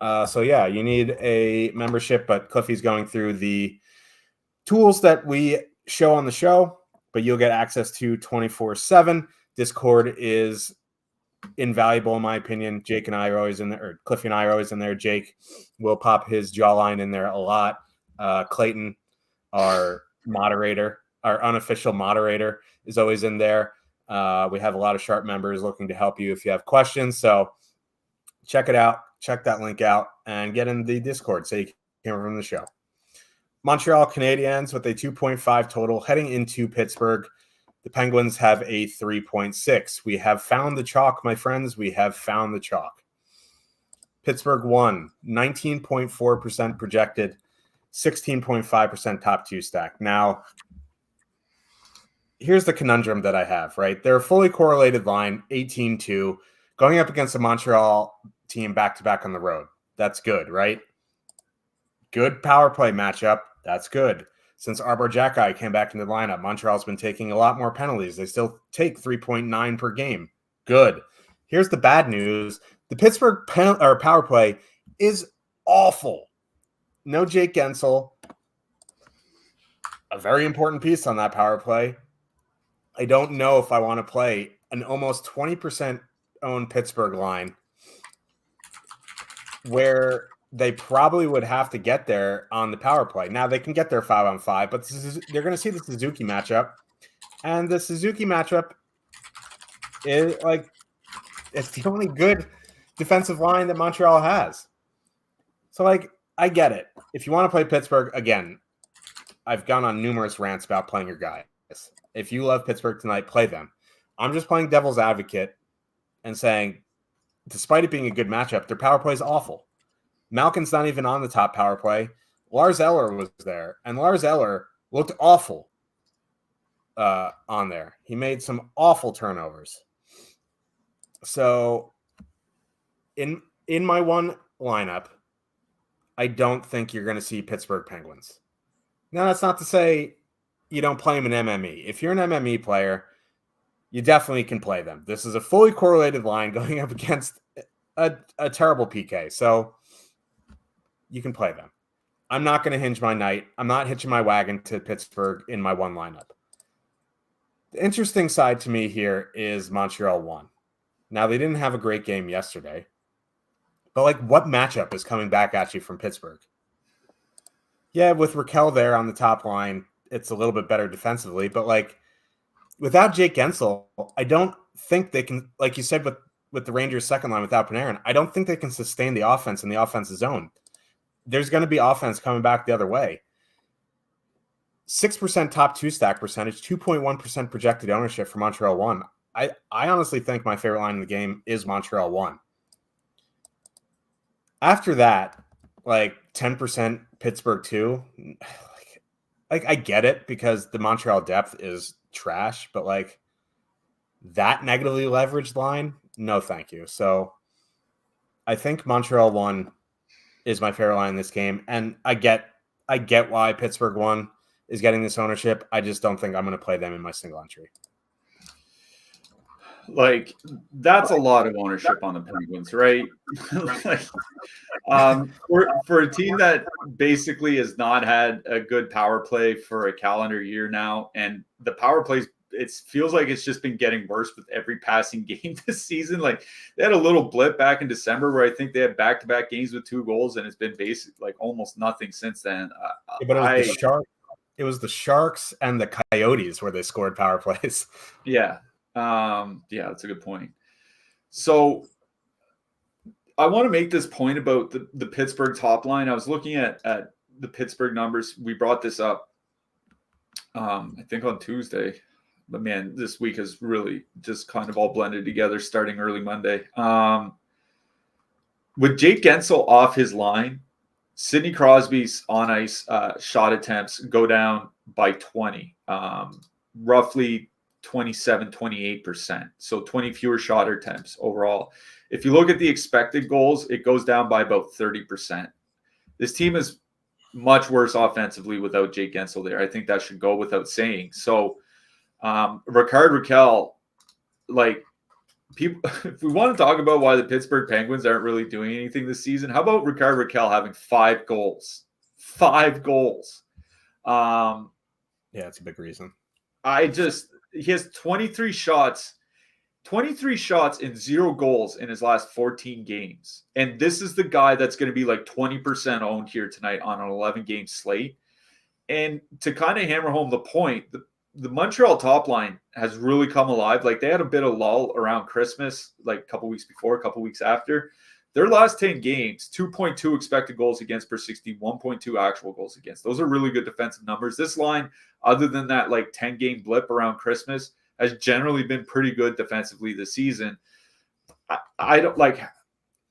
So yeah, you need a membership, but Cliffy's going through the tools that we show on the show, but you'll get access to 24/7. Discord is invaluable in my opinion. Jake and I are always in there, or Cliffy and I are always in there. Jake will pop his jawline in there a lot. Clayton, our moderator, our unofficial moderator, is always in there. We have a lot of sharp members looking to help you if you have questions. So check it out. Check that link out and get in the Discord so you can hear from the show. Montreal Canadiens with a 2.5 total heading into Pittsburgh. The Penguins have a 3.6. We have found the chalk, my friends. We have found the chalk. Pittsburgh won, 19.4% projected, 16.5% top 2 stack. Now, here's the conundrum that I have, right? They're a fully correlated line, 18-2, going up against a Montreal team back-to-back on the road. That's good, right? Good power play matchup. That's good. Since Arbor Jacki came back into the lineup, Montreal's been taking a lot more penalties. They still take 3.9 per game. Good. Here's the bad news. The Pittsburgh power play is awful. No Jake Gensel. A very important piece on that power play. I don't know if I want to play an almost 20% owned Pittsburgh line where they probably would have to get there on the power play. Now they can get there 5-on-5, but they're going to see the Suzuki matchup, and the Suzuki matchup is it's the only good defensive line that Montreal has. So I get it. If you want to play Pittsburgh, again, I've gone on numerous rants about playing your guys. If you love Pittsburgh tonight, play them. I'm just playing devil's advocate and saying, despite it being a good matchup, their power play is awful. Malkin's not even on the top power play. Lars Eller was there, and Lars Eller looked awful on there. He made some awful turnovers. So in my one lineup, I don't think you're going to see Pittsburgh Penguins. Now, that's not to say you don't play them in MME. If you're an MME player, you definitely can play them. This is a fully correlated line going up against a terrible PK. So you can play them. I'm not going to hinge my night. I'm not hitching my wagon to Pittsburgh in my one lineup. The interesting side to me here is Montreal won. Now, they didn't have a great game yesterday. But, like, what matchup is coming back at you from Pittsburgh? Yeah, with Raquel there on the top line, it's a little bit better defensively. But, like, without Jake Gensel, I don't think they can, like you said with the Rangers' second line without Panarin, I don't think they can sustain the offense in the offensive zone. There's going to be offense coming back the other way. 6% top two stack percentage, 2.1% projected ownership for Montreal 1. I honestly think my favorite line in the game is Montreal 1. After that, like 10% Pittsburgh 2. Like I get it because the Montreal depth is trash, but like that negatively leveraged line, no thank you. So I think Montreal 1 is my favorite line in this game. And I get why Pittsburgh 1 is getting this ownership. I just don't think I'm going to play them in my single entry.
Like, that's a lot of ownership on the Penguins, right? For a team that basically has not had a good power play for a calendar year now, and the power plays, it feels like it's just been getting worse with every passing game this season. Like, they had a little blip back in December where I think they had back-to-back games with 2 goals, and it's been like almost nothing since then.
But it was the Sharks and the Coyotes where they scored power plays.
Yeah. That's a good point. So I want to make this point about the Pittsburgh top line. I was looking at the Pittsburgh numbers. We brought this up, I think on Tuesday, but man, this week has really just kind of all blended together starting early Monday. With Jake Gensel off his line, Sidney Crosby's on ice shot attempts go down by 20, roughly 28%. So 20 fewer shot attempts overall. If you look at the expected goals, it goes down by about 30%. This team is much worse offensively without Jake Gensel there. I think that should go without saying. So Raquel, like, people, if we want to talk about why the Pittsburgh Penguins aren't really doing anything this season, how about Raquel having 5 goals? 5 goals.
Yeah, it's a big reason.
He has 23 shots and 0 goals in his last 14 games. And this is the guy that's going to be like 20% owned here tonight on an 11-game slate. And to kind of hammer home the point, the Montreal top line has really come alive. Like, they had a bit of lull around Christmas, like a couple weeks before, a couple weeks after. Their last 10 games, 2.2 expected goals against per 60, 1.2 actual goals against. Those are really good defensive numbers. This line, other than that like 10-game blip around Christmas, has generally been pretty good defensively this season. I don't like,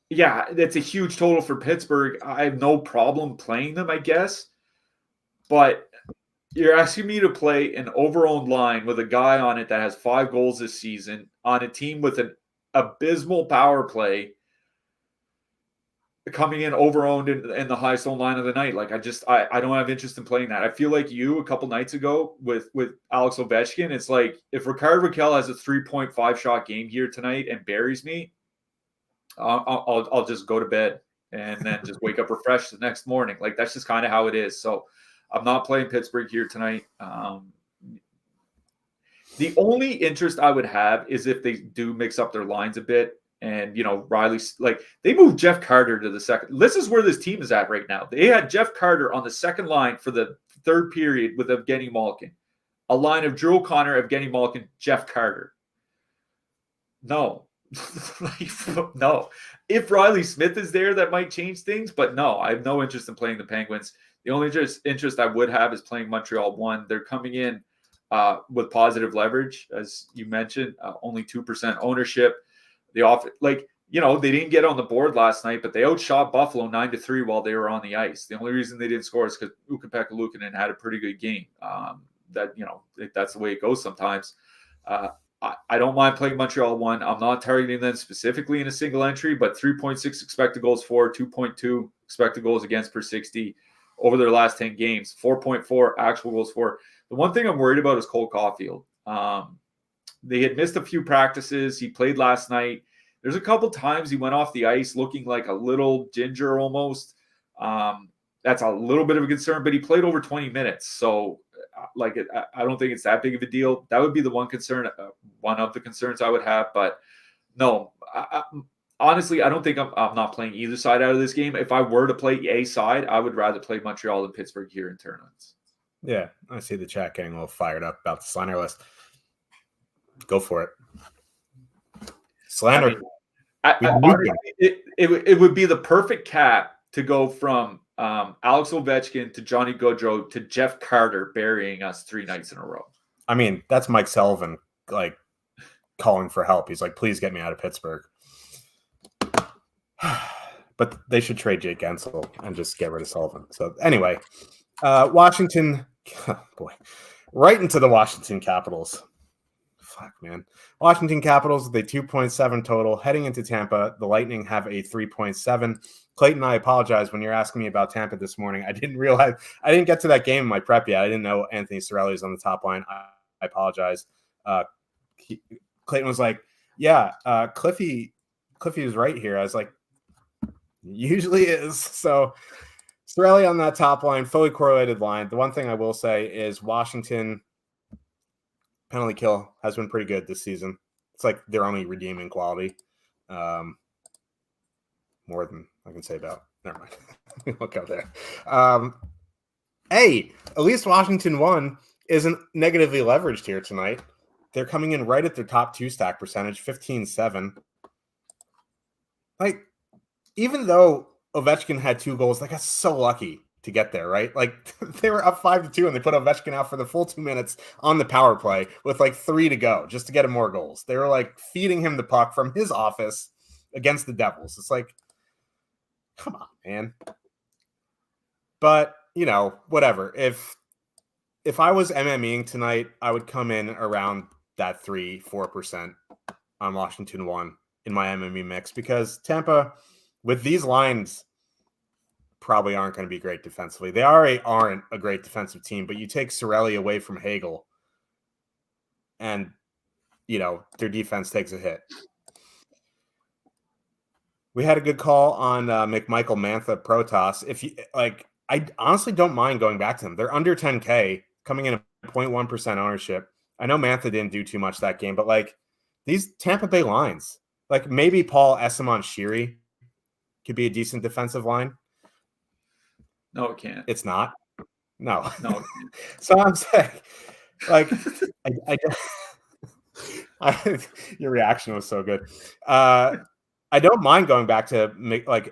yeah, that's a huge total for Pittsburgh. I have no problem playing them, I guess. But you're asking me to play an over-owned line with a guy on it that has 5 goals this season on a team with an abysmal power play coming in over-owned in the highest owned line of the night. Like, I don't have interest in playing that. I feel like you a couple nights ago with Alex Ovechkin, it's like if Raquel has a 3.5 shot game here tonight and buries me, I'll just go to bed and then just wake up refreshed the next morning. Like, that's just kind of how it is. So I'm not playing Pittsburgh here tonight. The only interest I would have is if they do mix up their lines a bit. And, you know, Riley, like, they moved Jeff Carter to the second. This is where this team is at right now. They had Jeff Carter on the second line for the third period with Evgeny Malkin. A line of Drew O'Connor, Evgeny Malkin, Jeff Carter. No. No. If Riley Smith is there, that might change things. But no, I have no interest in playing the Penguins. The only interest I would have is playing Montreal 1. They're coming in with positive leverage, as you mentioned, only 2% ownership. They didn't get on the board last night, but they outshot Buffalo 9-3 while they were on the ice. The only reason they didn't score is because Ukko-Pekka Luukkonen had a pretty good game. That's the way it goes sometimes. I don't mind playing Montreal 1. I'm not targeting them specifically in a single entry, but 3.6 expected goals for, 2.2 expected goals against per 60 over their last 10 games, 4.4 actual goals for. The one thing I'm worried about is Cole Caulfield. They had missed a few practices. He played last night. There's a couple times he went off the ice looking like a little ginger almost. That's a little bit of a concern, but he played over 20 minutes. So I don't think it's that big of a deal. That would be the one concern, one of the concerns I would have. But no, honestly, I don't think I'm not playing either side out of this game. If I were to play a side, I would rather play Montreal than Pittsburgh here in tournaments.
Yeah, I see the chat getting a little fired up about the slander list. Go for it. Slander.
Honestly, it would be the perfect cap to go from Alex Ovechkin to Johnny Gaudreau to Jeff Carter burying us 3 nights in a row.
I mean, that's Mike Sullivan calling for help. He's like, please get me out of Pittsburgh. But they should trade Jake Gensel and just get rid of Sullivan. So anyway, Washington, boy, right into the Washington Capitals. Fuck, man. Washington Capitals, the 2.7 total. Heading into Tampa, the Lightning have a 3.7. Clayton, I apologize when you're asking me about Tampa this morning. I didn't realize I didn't get to that game in my prep yet. I didn't know Anthony Cirelli was on the top line. I apologize. Clayton was like, yeah, Cliffy was right here. I was like, usually is. So Cirelli on that top line, fully correlated line. The one thing I will say is Washington penalty kill has been pretty good this season. It's like their only redeeming quality. More than I can say about. Never mind. Look out there. Hey, at least Washington 1 isn't negatively leveraged here tonight. They're coming in right at their top 2 stack percentage, 15-7. Like, even though Ovechkin had 2 goals, they got so lucky to get there, right? Like, they were up 5-2 and they put Ovechkin out for the full 2 minutes on the power play with 3 to go just to get him more goals. They were feeding him the puck from his office against the Devils. It's like, come on, man. But, whatever. If I was MMEing tonight, I would come in around that 3-4% on Washington 1 in my MME mix because Tampa, with these lines, probably aren't going to be great defensively. They aren't a great defensive team, but you take Cirelli away from Hagel and, their defense takes a hit. We had a good call on McMichael Mantha Protoss. If you I honestly don't mind going back to them. They're under 10K, coming in at 0.1% ownership. I know Mantha didn't do too much that game, but these Tampa Bay lines, maybe Paul Esamon Shiri could be a decent defensive line.
No, it can't.
It's not. No.
No.
So I'm saying, your reaction was so good. I don't mind going back to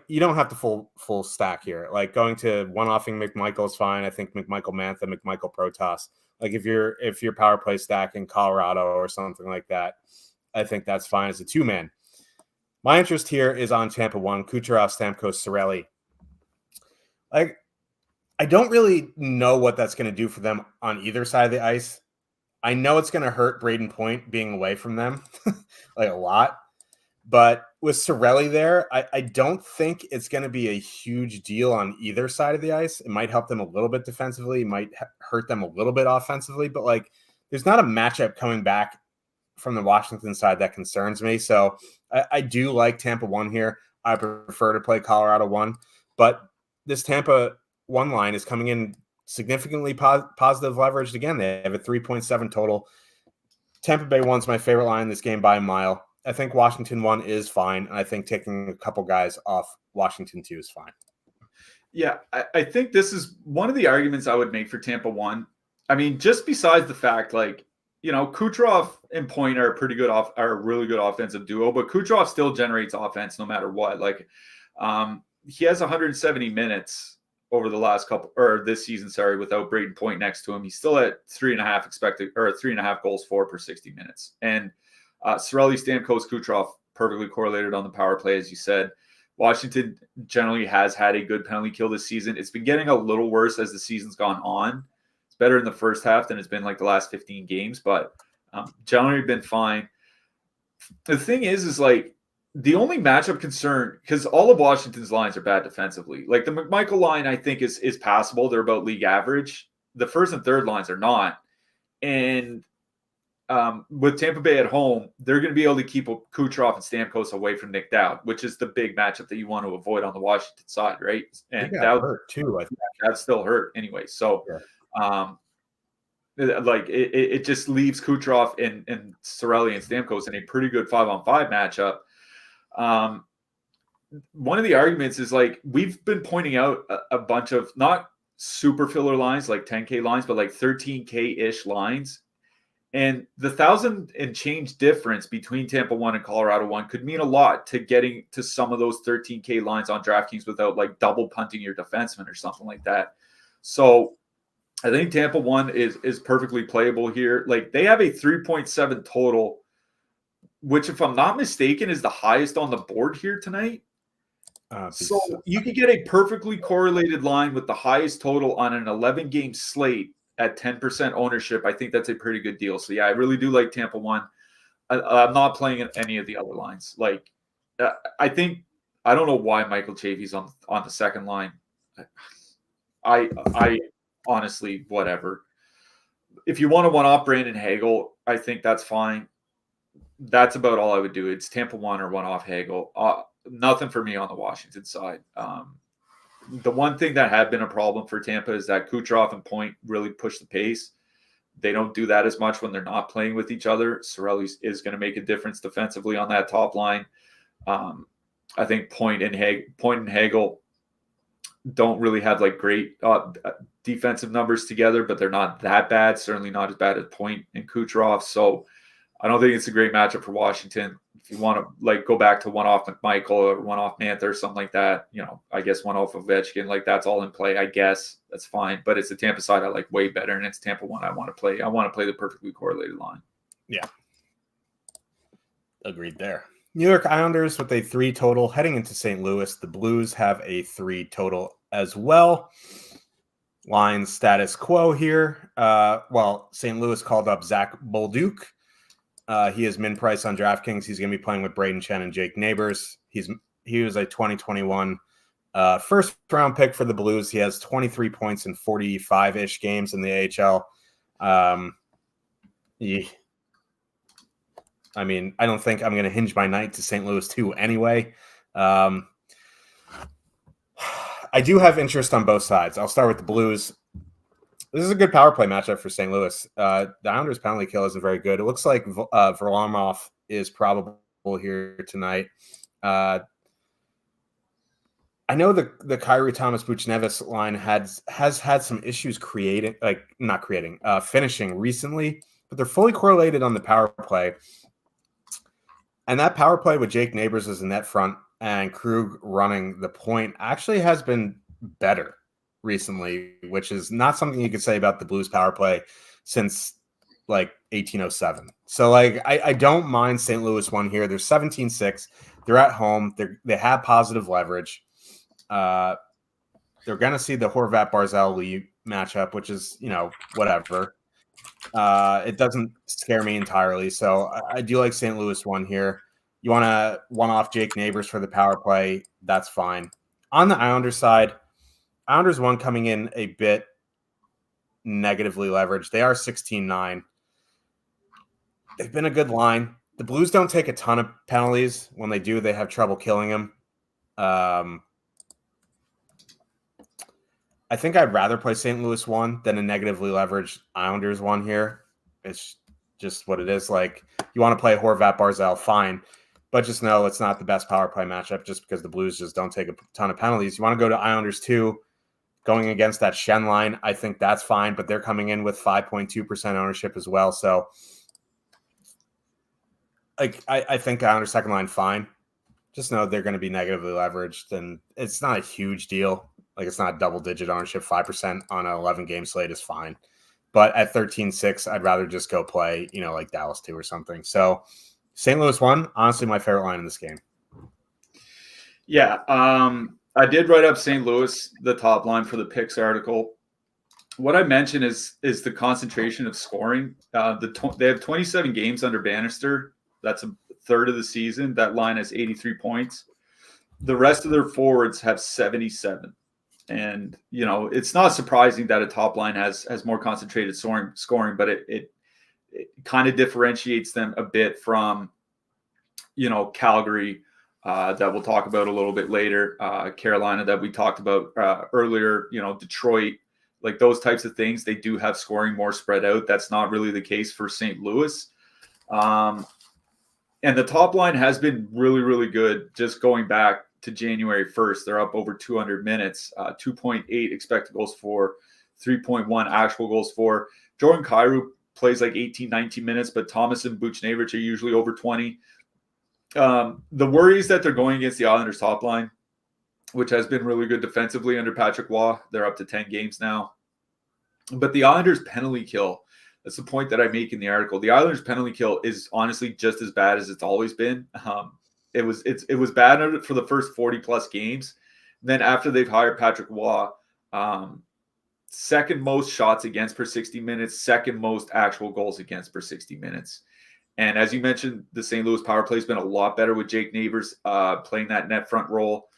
you don't have to full stack here. Going to one-offing McMichael is fine. I think McMichael Mantha, McMichael Protoss. If you're power play stack in Colorado or something like that, I think that's fine as a 2-man. My interest here is on Tampa 1, Kucherov, Stamkos, Cirelli. I don't really know what that's going to do for them on either side of the ice. I know it's going to hurt Braden Point being away from them a lot. But with Cirelli there, I don't think it's going to be a huge deal on either side of the ice. It might help them a little bit defensively. It might hurt them a little bit offensively. But, there's not a matchup coming back from the Washington side that concerns me. So I do like Tampa 1 here. I prefer to play Colorado 1. But this Tampa 1 line is coming in significantly positive leveraged again. They have a 3.7 total. Tampa Bay 1's my favorite line in this game by a mile. I think Washington 1 is fine. And I think taking a couple guys off Washington 2 is fine.
Yeah, I think this is one of the arguments I would make for Tampa 1. I mean, just besides the fact, Kucherov and Point are a really good offensive duo, but Kucherov still generates offense no matter what. He has 170 minutes over the last this season, without Braden Point next to him. He's still at 3.5 goals for per 60 minutes. And Cirelli, Stamkos, Kucherov perfectly correlated on the power play, as you said. Washington generally has had a good penalty kill this season. It's been getting a little worse as the season's gone on. It's better in the first half than it's been the last 15 games, but generally been fine. The thing is the only matchup concern, because all of Washington's lines are bad defensively. The McMichael line, I think, is passable. They're about league average. The first and third lines are not. And with Tampa Bay at home, they're going to be able to keep Kucherov and Stamkos away from Nick Dowd, which is the big matchup that you want to avoid on the Washington side, right? And
Dowd hurt too.
That still hurt anyway. So, it just leaves Kucherov and Cirelli and Stamkos in a pretty good 5-on-5 matchup. One of the arguments is like we've been pointing out a bunch of not super filler lines like 10K lines, but like 13K ish lines. And the 1,000 and change difference between Tampa 1 and Colorado 1 could mean a lot to getting to some of those 13K lines on DraftKings without like double punting your defenseman or something like that. So I think Tampa 1 is perfectly playable here. Like they have a 3.7 total, which if I'm not mistaken is the highest on the board here tonight. So you could get a perfectly correlated line with the highest total on an 11-game slate at 10% ownership. I think that's a pretty good deal. So, yeah, I really do like Tampa 1. I'm not playing any of the other lines. Like, I don't know why Michael Chaffee's on the second line. I honestly, whatever. If you want to one-off Brandon Hagel, I think that's fine. That's about all I would do. It's Tampa 1 or one-off Hagel. Nothing for me on the Washington side. The one thing that had been a problem for Tampa is that Kucherov and Point really push the pace. They don't do that as much when they're not playing with each other. Cirelli is going to make a difference defensively on that top line. I think Point and Hagel don't really have like great defensive numbers together, but they're not that bad. Certainly not as bad as Point and Kucherov. So I don't think it's a great matchup for Washington. If you want to like go back to one off McMichael or one off Mantha or something like that, I guess one off Ovechkin, like that's all in play. I guess that's fine, but it's the Tampa side I like way better, and it's Tampa 1 I want to play. I want to play the perfectly correlated line.
Yeah, agreed there. New York Islanders with a 3 total heading into St. Louis. The Blues have a 3 total as well. Line status quo here. St. Louis called up Zach Bolduc. He is min price on DraftKings. He's going to be playing with Braden Chen and Jake Neighbors. He was a 2021 first round pick for the Blues. He has 23 points in 45-ish games in the AHL. I don't think I'm going to hinge my night to St. Louis 2 anyway. I do have interest on both sides. I'll start with the Blues. This is a good power play matchup for St. Louis. The Islanders' penalty kill isn't very good. It looks like Varlamov is probable here tonight. I know the Kyrie Thomas Buchnevich line has had some issues finishing recently, but they're fully correlated on the power play. And that power play with Jake Neighbors as a net front and Krug running the point actually has been better recently, which is not something you could say about the Blues power play since like 1807. So like I don't mind St. Louis 1 here. They're 17-6. They're at home. They have positive leverage. They're gonna see the Horvat Barzal matchup, which is whatever. It doesn't scare me entirely. So I do like St. Louis 1 here. You want to one off Jake Neighbors for the power play, that's fine. On the Islanders side, Islanders 1 coming in a bit negatively leveraged. They are 16-9. They've been a good line. The Blues don't take a ton of penalties. When they do, they have trouble killing them. I think I'd rather play St. Louis 1 than a negatively leveraged Islanders 1 here. It's just what it is. Like, you want to play Horvat Barzal, fine. But just know it's not the best power play matchup just because the Blues just don't take a ton of penalties. You want to go to Islanders 2. Going against that Shen line, I think that's fine, but they're coming in with 5.2% ownership as well. So I think Islanders second line, fine. Just know they're going to be negatively leveraged, and it's not a huge deal. Like, it's not double-digit ownership. 5% on an 11-game slate is fine. But at 13-6, I'd rather just go play, like Dallas 2 or something. So St. Louis 1, honestly, my favorite line in this game.
Yeah, I did write up St. Louis, the top line for the picks article. What I mentioned is the concentration of scoring. They have 27 games under Bannister. That's a third of the season. That line has 83 points. The rest of their forwards have 77. And, it's not surprising that a top line has more concentrated scoring, but it kind of differentiates them a bit from, Calgary, that we'll talk about a little bit later, Carolina that we talked about earlier, Detroit, like those types of things. They do have scoring more spread out. That's not really the case for St. Louis. And the top line has been really, really good. Just going back to January 1st, they're up over 200 minutes, 2.8 expected goals for, 3.1 actual goals for. Jordan Kyrou plays like 18, 19 minutes, but Thomas and Buchnevich are usually over 20. The worry is that they're going against the Islanders top line, which has been really good defensively under Patrick Waugh. They're up to 10 games now. But the Islanders penalty kill, that's the point that I make in the article. The Islanders penalty kill is honestly just as bad as it's always been. It was bad for the first 40 plus games. Then after they've hired Patrick Waugh, second most shots against per 60 minutes, second most actual goals against per 60 minutes. And as you mentioned, the St. Louis power play has been a lot better with Jake Neighbors playing that net front role.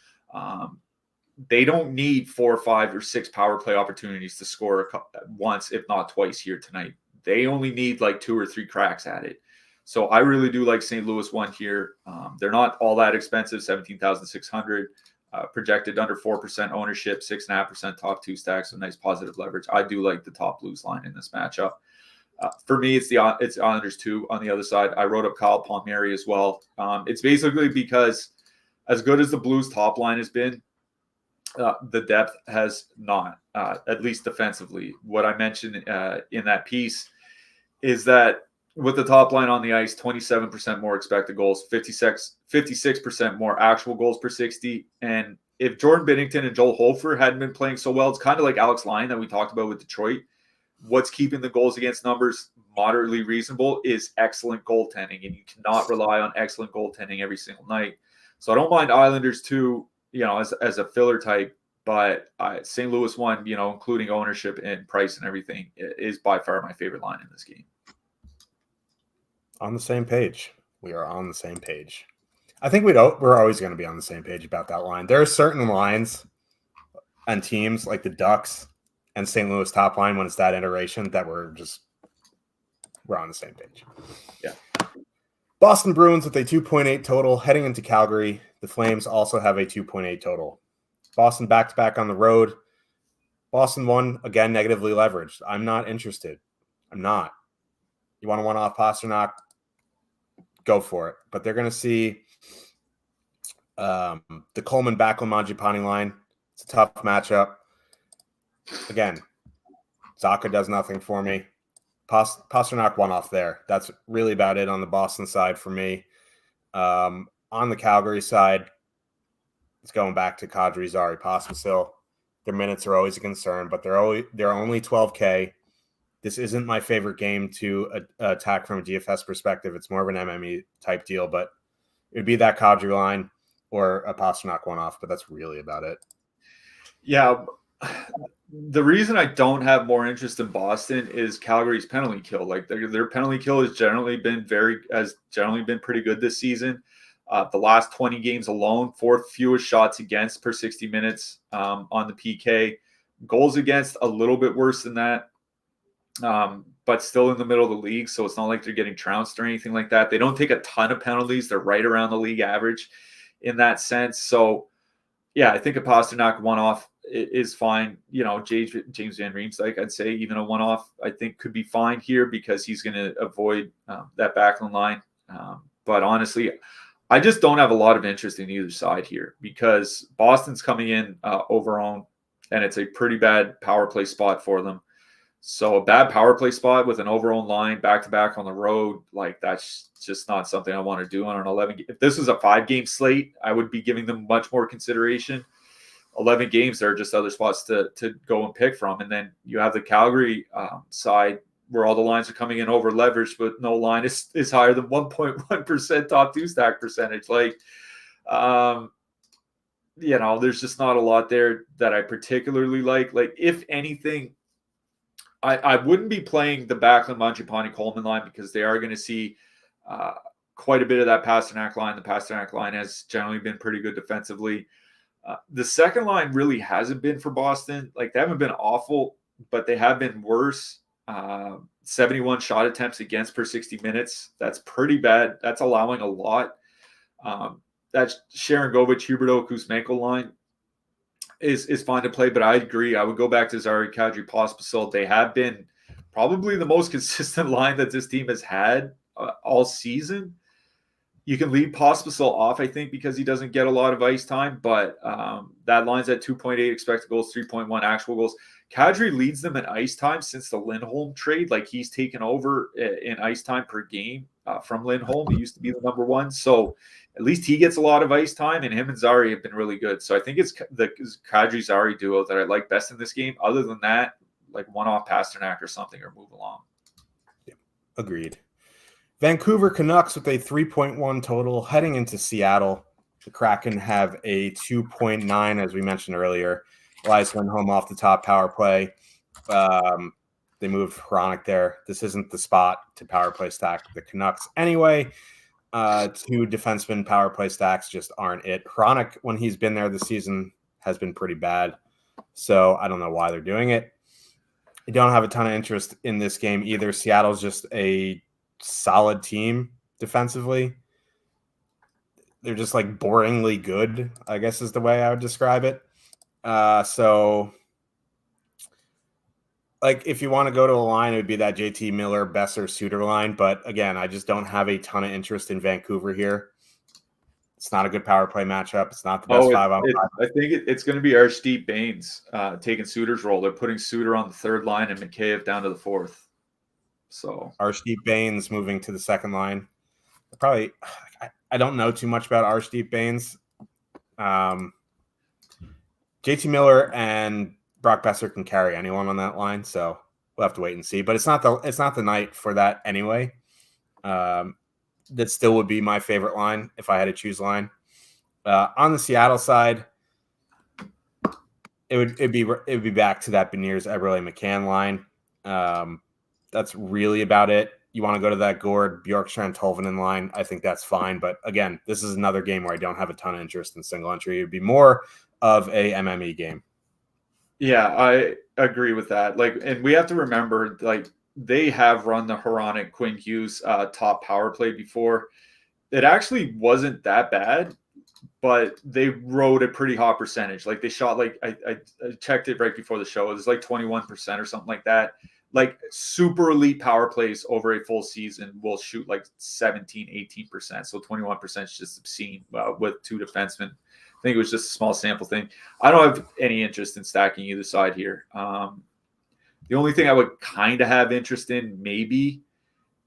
They don't need 4 or 5 or 6 power play opportunities to score once, if not twice here tonight. They only need like 2 or 3 cracks at it. So I really do like St. Louis one here. They're not all that expensive, 17,600, projected under 4% ownership, 6.5% top 2 stacks, so nice positive leverage. I do like the top Blues line in this matchup. For me, it's Islanders 2 on the other side. I wrote up Kyle Palmieri as well. It's basically because as good as the Blues top line has been, the depth has not, at least defensively. What I mentioned in that piece is that with the top line on the ice, 27% more expected goals, 56% more actual goals per 60. And if Jordan Binnington and Joel Hofer hadn't been playing so well, it's kind of like Alex Lyon that we talked about with Detroit. What's keeping the goals against numbers moderately reasonable is excellent goaltending, and you cannot rely on excellent goaltending every single night. So I don't mind Islanders 2, as a filler type, but St. Louis 1, including ownership and price and everything, is by far my favorite line in this game.
On the same page. We are on the same page. I think we're always going to be on the same page about that line. There are certain lines and teams like the Ducks and St. Louis top line when it's that iteration that we're on the same page.
Yeah.
Boston Bruins with a 2.8 total heading into Calgary. The Flames also have a 2.8 total. Boston back-to-back on the road. Boston won, again, negatively leveraged. I'm not interested. I'm not. You want to one-off Pasternak? Go for it. But they're going to see the Coleman-Backlund Mangiapane line. It's a tough matchup. Again, Zacha does nothing for me. Pasternak one-off there. That's really about it on the Boston side for me. On the Calgary side, it's going back to Kadri, Zari, Pospisil. Their minutes are always a concern, but they're only 12K. This isn't my favorite game to attack from a DFS perspective. It's more of an MME type deal, but it would be that Kadri line or a Pasternak one-off, but that's really about it.
Yeah. The reason I don't have more interest in Boston is Calgary's penalty kill. Like their penalty kill has generally been pretty good this season. The last 20 games alone, 4th fewest shots against per 60 minutes on the PK. Goals against a little bit worse than that, but still in the middle of the league. So it's not like they're getting trounced or anything like that. They don't take a ton of penalties. They're right around the league average in that sense. So yeah, I think a Pasternak one-off is fine. James Van Riemsdyk, I'd say even a one-off, I think could be fine here because he's going to avoid that Backlund line. But honestly, I just don't have a lot of interest in either side here because Boston's coming in overowned, and it's a pretty bad power play spot for them. So a bad power play spot with an overowned line back-to-back on the road, like that's just not something I want to do on an 11. If this was a 5-game slate, I would be giving them much more consideration. 11 games, there are just other spots to go and pick from. And then you have the Calgary side where all the lines are coming in over leveraged, but no line is higher than 1.1% top 2 stack percentage. Like, there's just not a lot there that I particularly like. Like, if anything, I wouldn't be playing the Backlund, Mangiapane, Coleman line because they are going to see quite a bit of that Pasternak line. The Pasternak line has generally been pretty good defensively. The second line really hasn't been for Boston. Like, they haven't been awful, but they have been worse. 71 shot attempts against per 60 minutes. That's pretty bad. That's allowing a lot. That Sharangovich, Huberdeau, Kuzmenko line is fine to play, but I agree. I would go back to Zari, Kadri, Pospisil. They have been probably the most consistent line that this team has had all season. You can leave Pospisil off, I think, because he doesn't get a lot of ice time, but that line's at 2.8 expected goals, 3.1 actual goals. Kadri leads them in ice time since the Lindholm trade. Like, he's taken over in ice time per game from Lindholm. He used to be the number one. So at least he gets a lot of ice time, and him and Zari have been really good. So I think it's the Kadri-Zari duo that I like best in this game. Other than that, like one-off Pasternak or something, or move along.
Yeah, agreed. Vancouver Canucks with a 3.1 total heading into Seattle. The Kraken have a 2.9, as we mentioned earlier. Elias Lindholm off the top power play. They moved Hronek there. This isn't the spot to power play stack the Canucks anyway. Two defenseman power play stacks just aren't it. Hronek, when he's been there this season, has been pretty bad. So I don't know why they're doing it. I don't have a ton of interest in this game either. Seattle's just a solid team defensively. They're just like boringly good, I guess is the way I would describe it. So like if you want to go to a line, it would be that JT Miller, Besser, Suter line. But again, I just don't have a ton of interest in Vancouver here. It's not a good power play matchup. It's not the best 5-on-5.
I think it's going to be Arshdeep Baines taking Suter's role. They're putting Suter on the third line and Mikheyev down to the fourth. So
Arshdeep Baines moving to the second line. Probably, I don't know too much about Arshdeep Baines. JT Miller and Brock Besser can carry anyone on that line, so we'll have to wait and see. But it's not the night for that anyway. That still would be my favorite line if I had to choose line. On the Seattle side, it would be back to that Beniers, Eberle, McCann line. That's really about it. You want to go to that Gord, Bjorkstrand, Tolvanen line, I think that's fine. But again, this is another game where I don't have a ton of interest in single entry. It would be more of a MME game.
Yeah, I agree with that. Like, and we have to remember, like, they have run the Hronek, Quinn Hughes top power play before. It actually wasn't that bad, but they rode a pretty hot percentage. Like, they shot, like, I checked it right before the show. It was like 21% or something like that. Like, super elite power plays over a full season will shoot like 17, 18%. So 21% is just obscene with two defensemen. I think it was just a small sample thing. I don't have any interest in stacking either side here. The only thing I would kind of have interest in maybe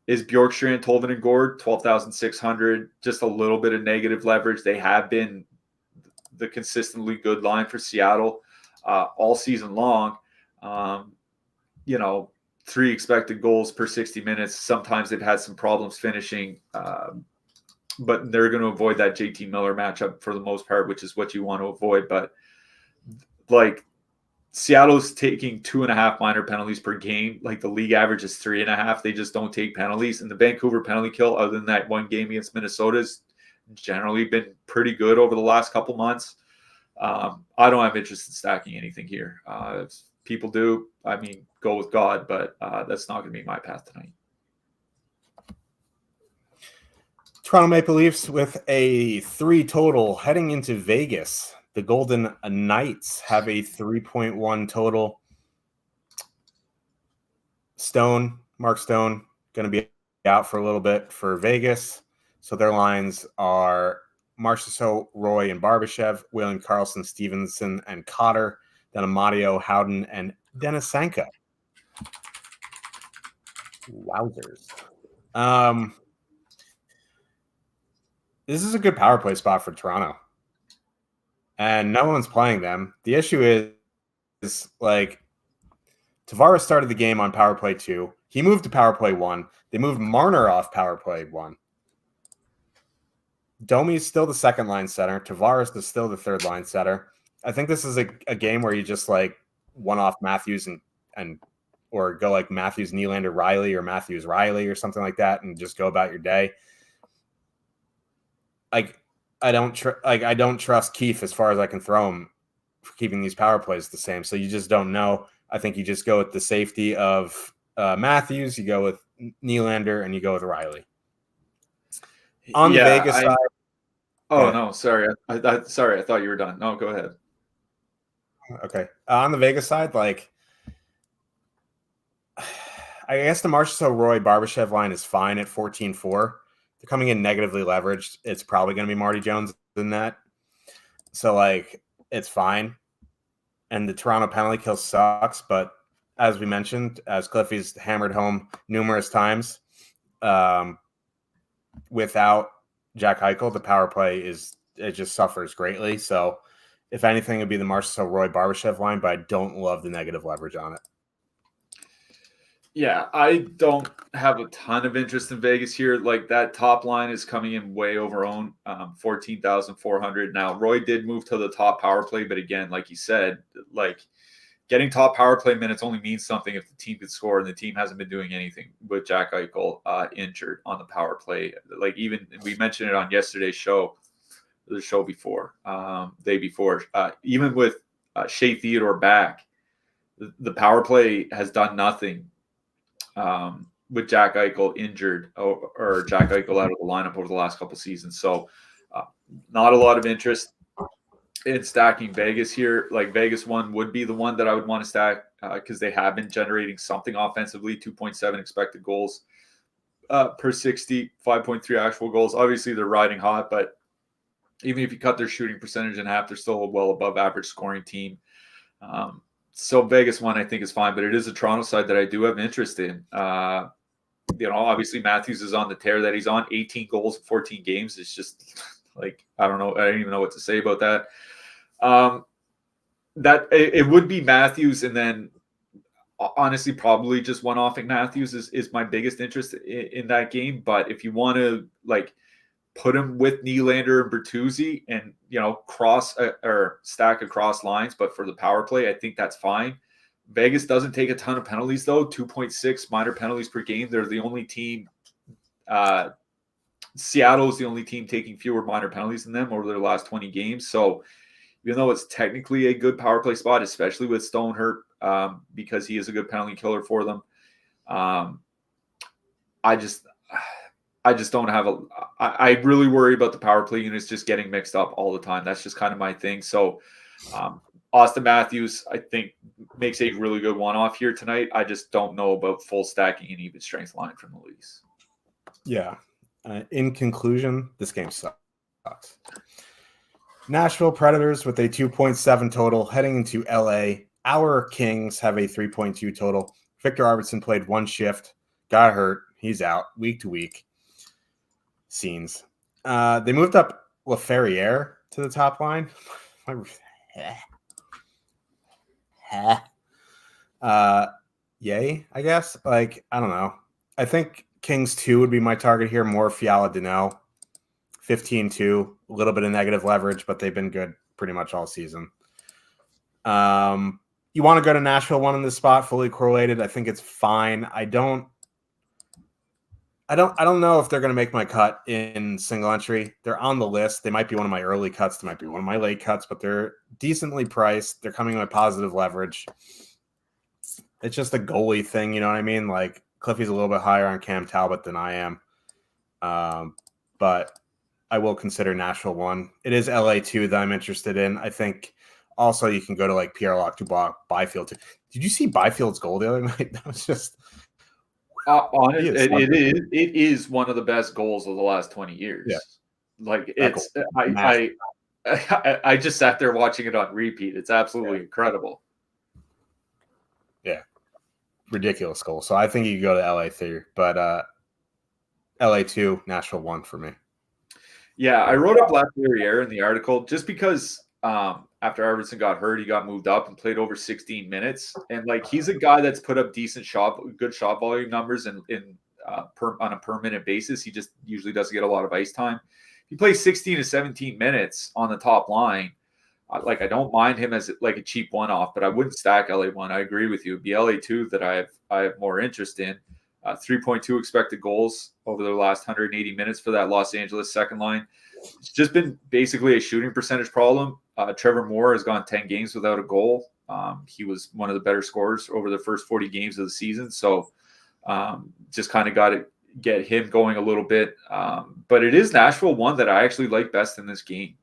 is Bjorkstrand, Tolvanen, Gord, 12,600. Just a little bit of negative leverage. They have been the consistently good line for Seattle all season long. 3 expected goals per 60 minutes. Sometimes they've had some problems finishing, but they're going to avoid that JT Miller matchup for the most part, which is what you want to avoid. But like, Seattle's taking 2.5 minor penalties per game. Like, the league average is 3.5. They just don't take penalties. And the Vancouver penalty kill, other than that one game against Minnesota, has generally been pretty good over the last couple months. I don't have interest in stacking anything here. If people do, I mean, go with God, but that's not going to be my path tonight.
Toronto Maple Leafs with a 3 total heading into Vegas. The Golden Knights have a 3.1 total. Mark Stone, going to be out for a little bit for Vegas. So their lines are Marchessault, Roy, and Barbashev, William Karlsson, Stevenson, and Cotter. Then Amadio, Howden, and Denisenko. Wowzers. This is a good power play spot for Toronto. And no one's playing them. The issue is like, Tavares started the game on power play 2. He moved to power play 1. They moved Marner off power play 1. Domi is still the second line center. Tavares is still the third line center. I think this is a game where you just like one off Matthews and or go like Matthews, Nylander, Riley, or Matthews, Riley, or something like that, and just go about your day. Like, I don't trust Keefe as far as I can throw him for keeping these power plays the same. So you just don't know. I think you just go with the safety of Matthews, you go with Nylander, and you go with Riley. On the
Yeah,
Vegas side.
No, sorry. Sorry, I thought you were done. No, go ahead.
Okay. On the Vegas side, like, I guess the Marchessault Roy Barbashev line is fine at 14-4. They're coming in negatively leveraged. It's probably going to be Marty Jones in that. So, like, it's fine. And the Toronto penalty kill sucks. But as we mentioned, as Cliffy's hammered home numerous times, without Jack Eichel, the power play it just suffers greatly. So, if anything, it'd be the Marchessault Roy Barbashev line, but I don't love the negative leverage on it.
Yeah, I don't have a ton of interest in Vegas here. Like, that top line is coming in way over owned, 14,400. Now, Roy did move to the top power play, but again, like you said, like, getting top power play minutes only means something if the team could score, and the team hasn't been doing anything with Jack Eichel injured on the power play. Like, even we mentioned it on yesterday's show, the show before, day before, even with Shea Theodore back, the power play has done nothing with Jack Eichel injured or Jack Eichel out of the lineup over the last couple of seasons. So not a lot of interest in stacking Vegas here. Like, Vegas one would be the one that I would want to stack because they have been generating something offensively, 2.7 expected goals per 60, 5.3 actual goals. Obviously, they're riding hot, but even if you cut their shooting percentage in half, they're still a well above average scoring team. So Vegas one I think is fine, but it is a Toronto side that I do have interest in. Obviously Matthews is on the tear that he's on, 18 goals in 14 games. It's just like, I don't know. I don't even know what to say about that. That it would be Matthews, and then honestly, probably just one-offing Matthews is my biggest interest in that game. But if you want to, like, put him with Nylander and Bertuzzi and, cross or stack across lines, but for the power play, I think that's fine. Vegas doesn't take a ton of penalties, though, 2.6 minor penalties per game. They're the only team. Seattle's the only team taking fewer minor penalties than them over their last 20 games. So even though it's technically a good power play spot, especially with Stone hurt, because he is a good penalty killer for them, I just don't have I really worry about the power play units just getting mixed up all the time. That's just kind of my thing. So Austin Matthews, I think, makes a really good one-off here tonight. I just don't know about full stacking and even strength line from the Leafs.
Yeah. In conclusion, this game sucks. Nashville Predators with a 2.7 total heading into LA. Our Kings have a 3.2 total. Victor Arvidsson played one shift, got hurt. He's out week to week. Scenes. They moved up LaFerriere to the top line. Yay, I guess. Like, I don't know. I think Kings 2 would be my target here. More Fiala Donnell. 15-2. A little bit of negative leverage, but they've been good pretty much all season. You want to go to Nashville one in this spot, fully correlated. I think it's fine. I don't know if they're going to make my cut in single entry. They're on the list. They might be one of my early cuts. They might be one of my late cuts, but they're decently priced. They're coming with positive leverage. It's just a goalie thing, you know what I mean? Like, Cliffy's a little bit higher on Cam Talbot than I am. But I will consider Nashville one. It is LA 2 that I'm interested in. I think also you can go to like Pierre-Luc Dubois, Byfield too. Did you see Byfield's goal the other night? That was just
it is one of the best goals of the last 20 years.
Yeah.
Like, it's I just sat there watching it on repeat. It's absolutely incredible.
Yeah. Ridiculous goal. So I think you could go to LA 3, but LA 2, Nashville 1 for me.
Yeah, I wrote up LaFerriere in the article just because after Arvidsson got hurt, he got moved up and played over 16 minutes. And, like, he's a guy that's put up good shot volume numbers on a per minute basis. He just usually doesn't get a lot of ice time. He plays 16 to 17 minutes on the top line. I don't mind him as like a cheap one-off, but I wouldn't stack LA1. I agree with you. It'd be LA2 that I have more interest in. 3.2 expected goals over the last 180 minutes for that Los Angeles second line. It's just been basically a shooting percentage problem. Trevor Moore has gone 10 games without a goal. He was one of the better scorers over the first 40 games of the season. So Just kind of got to get him going a little bit. But it is Nashville one that I actually like best in this game.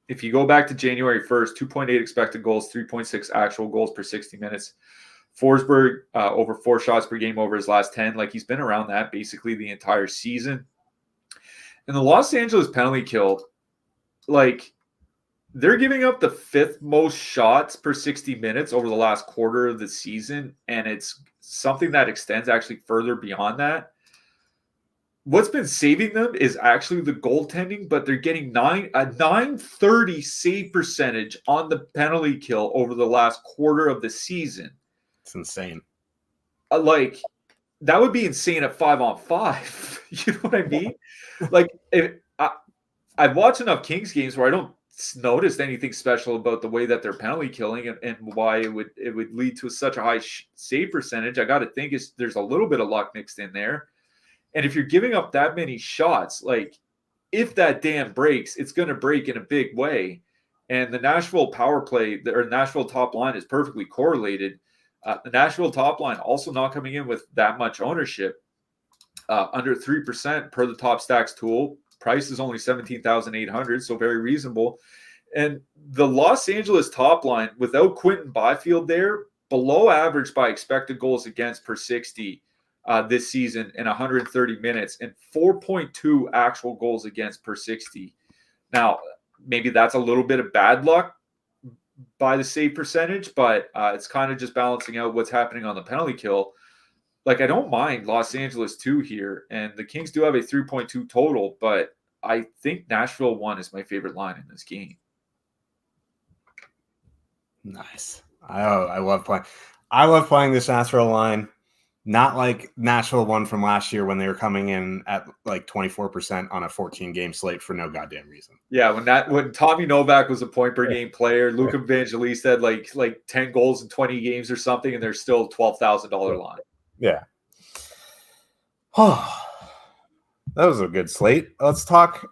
If you go back to January 1st, 2.8 expected goals, 3.6 actual goals per 60 minutes. Forsberg, over 4 shots per game over his last 10. Like, he's been around that basically the entire season. And the Los Angeles penalty kill, like, they're giving up the 5th most shots per 60 minutes over the last quarter of the season, and it's something that extends actually further beyond that. What's been saving them is actually the goaltending, but they're getting a 930 save percentage on the penalty kill over the last quarter of the season.
It's insane.
Like, that would be insane at 5-on-5. You know what I mean? Like, I've watched enough Kings games where I don't notice anything special about the way that they're penalty killing and why it would lead to such a high save percentage. I got to think there's a little bit of luck mixed in there. And if you're giving up that many shots, like, if that dam breaks, it's going to break in a big way. And the Nashville power play, or Nashville top line, is perfectly correlated. The Nashville top line also not coming in with that much ownership, under 3% per the Top Stacks tool. Price is only $17,800, so very reasonable. And the Los Angeles top line, without Quentin Byfield there, below average by expected goals against per 60 this season in 130 minutes, and 4.2 actual goals against per 60. Now, maybe that's a little bit of bad luck by the save percentage, but it's kind of just balancing out what's happening on the penalty kill. Like, I don't mind Los Angeles 2 here, and the Kings do have a 3.2 total, but I think Nashville 1 is my favorite line in this game.
Nice. I love playing. I love playing this Nashville line. Not like Nashville 1 from last year when they were coming in at like 24% on a 14-game slate for no goddamn reason.
Yeah, when Tommy Novak was a point per game player, Luke Evangelista had like 10 goals in 20 games or something, and they're still $12,000 line.
Yeah. Oh, that was a good slate. Let's talk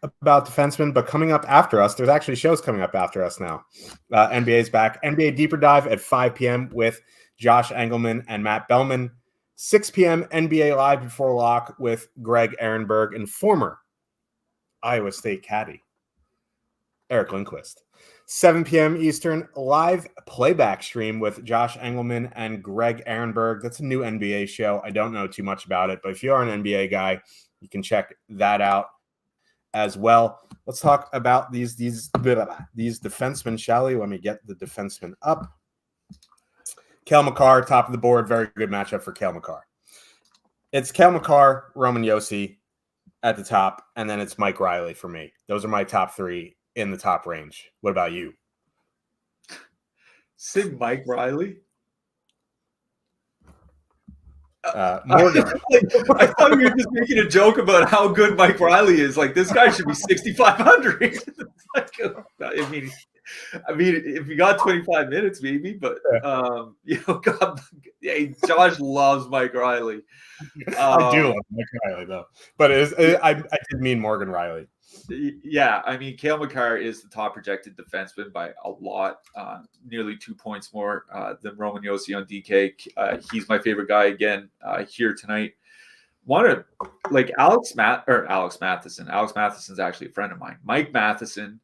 about defensemen, but coming up after us, there's actually shows coming up after us now. NBA's back. NBA Deeper Dive at 5 p.m. with Josh Engelman and Matt Bellman. 6 p.m. NBA Live Before Lock with Greg Ehrenberg and former Iowa State caddy Eric Lindquist. 7 p.m. Eastern live playback stream with Josh Engelman and Greg Ehrenberg. That's a new NBA show. I don't know too much about it, but if you are an NBA guy, you can check that out as well. Let's talk about these defensemen, shall we? Let me get the defensemen up. Cale Makar, top of the board. Very good matchup for Cale Makar. It's Cale Makar, Roman Josi at the top, and then it's Mike Riley for me. Those are my top 3 in the top range. What about you?
Say Mike Riley?
Morgan.
I thought you were just making a joke about how good Mike Riley is. Like, this guy should be 6,500. I mean, if you got 25 minutes, maybe, but God, hey, Josh loves Mike Riley.
I do love Mike Riley though, but I did mean Morgan Riley.
Yeah, I mean, Cale Makar is the top projected defenseman by a lot, nearly 2 points more than Roman Josi on DK. He's my favorite guy again here tonight. Alex Matheson. Alex Matheson's actually a friend of mine. Mike Matheson.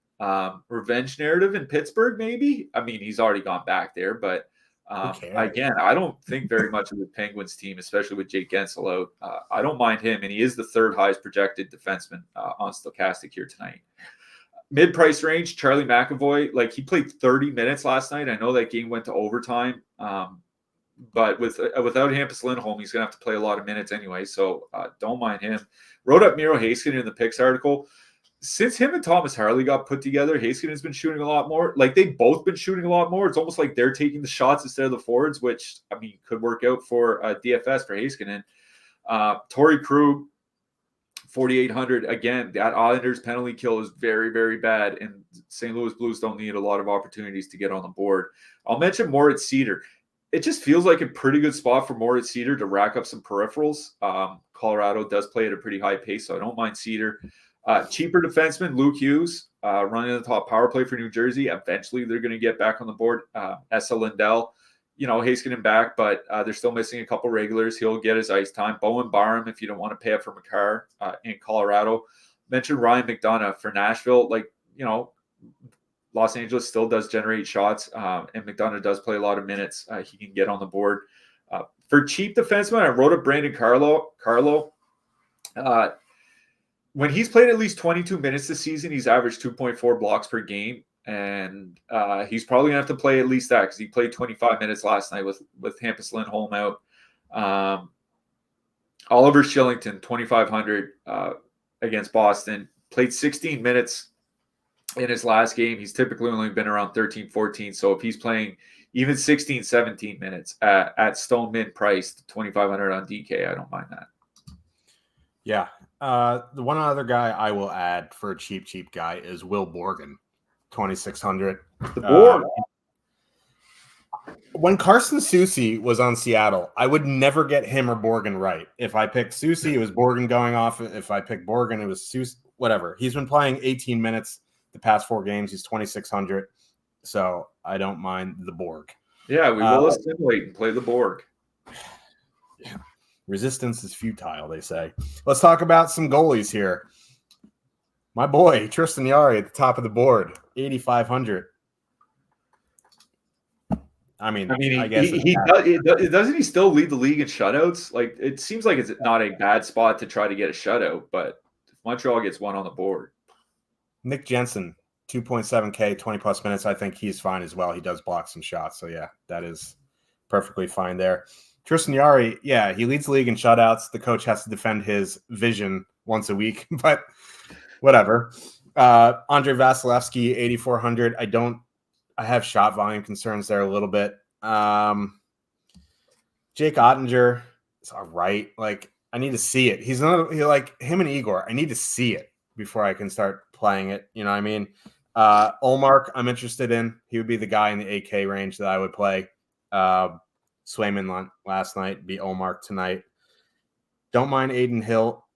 Revenge narrative in Pittsburgh, maybe. I mean, he's already gone back there, but again, I don't think very much of the Penguins team, especially with Jake Gensel out. I don't mind him, and he is the 3rd highest projected defenseman on Stokastic here tonight. Mid-price range, Charlie McAvoy, like, he played 30 minutes last night. I know that game went to overtime, but without Hampus Lindholm, he's going to have to play a lot of minutes anyway, so don't mind him. Wrote up Miro Heiskanen in the picks article. Since him and Thomas Harley got put together, Heiskanen's been shooting a lot more. Like, they've both been shooting a lot more. It's almost like they're taking the shots instead of the forwards, which, I mean, could work out for DFS for Heiskanen. Torrey Krug, 4,800. Again, that Islanders penalty kill is very, very bad, and St. Louis Blues don't need a lot of opportunities to get on the board. I'll mention Moritz Seider. It just feels like a pretty good spot for Moritz Seider to rack up some peripherals. Colorado does play at a pretty high pace, so I don't mind Seider. Cheaper defenseman, Luke Hughes, running the top power play for New Jersey. Eventually, they're going to get back on the board. Esa Lindell, Heiskanen back, but they're still missing a couple regulars. He'll get his ice time. Bowen Barham, if you don't want to pay up for Makar in Colorado. Mentioned Ryan McDonough for Nashville. Los Angeles still does generate shots, and McDonough does play a lot of minutes. He can get on the board. For cheap defensemen, I wrote up Brandon Carlo. When he's played at least 22 minutes this season, he's averaged 2.4 blocks per game. And he's probably going to have to play at least that because he played 25 minutes last night with Hampus Lindholm out. Oliver Shillington, 2,500 against Boston. Played 16 minutes in his last game. He's typically only been around 13, 14. So if he's playing even 16, 17 minutes at Stone Mint price, 2,500 on DK, I don't mind that.
Yeah. The one other guy I will add for a cheap guy is Will Borgen, 2,600.
The board.
When Carson Soucy was on Seattle, I would never get him or Borgen right. If I picked Soucy, it was Borgen going off. If I picked Borgen, it was Soucy. Whatever. He's been playing 18 minutes the past 4 games. He's 2,600. So I don't mind the Borg.
Yeah, we will assimilate and play the Borg.
Yeah. Resistance is futile, they say. Let's talk about some goalies here. My boy, Tristan Jarry at the top of the board, 8,500. I guess
doesn't he still lead the league in shutouts? Like, it seems like it's not a bad spot to try to get a shutout, but if Montreal gets one on the board.
Nick Jensen, 2.7K, 20 plus minutes. I think he's fine as well. He does block some shots. So yeah, that is perfectly fine there. Tristan Jarry, yeah, he leads the league in shutouts. The coach has to defend his vision once a week, but whatever. Andre Vasilevsky, 8,400. I have shot volume concerns there a little bit. Jake Ottinger is all right. Like, I need to see it. He's like him and Igor. I need to see it before I can start playing it. You know what I mean? Olmark, I'm interested in. He would be the guy in the 8K range that I would play. Swayman last night, beat Olmark tonight. Don't mind Aiden Hill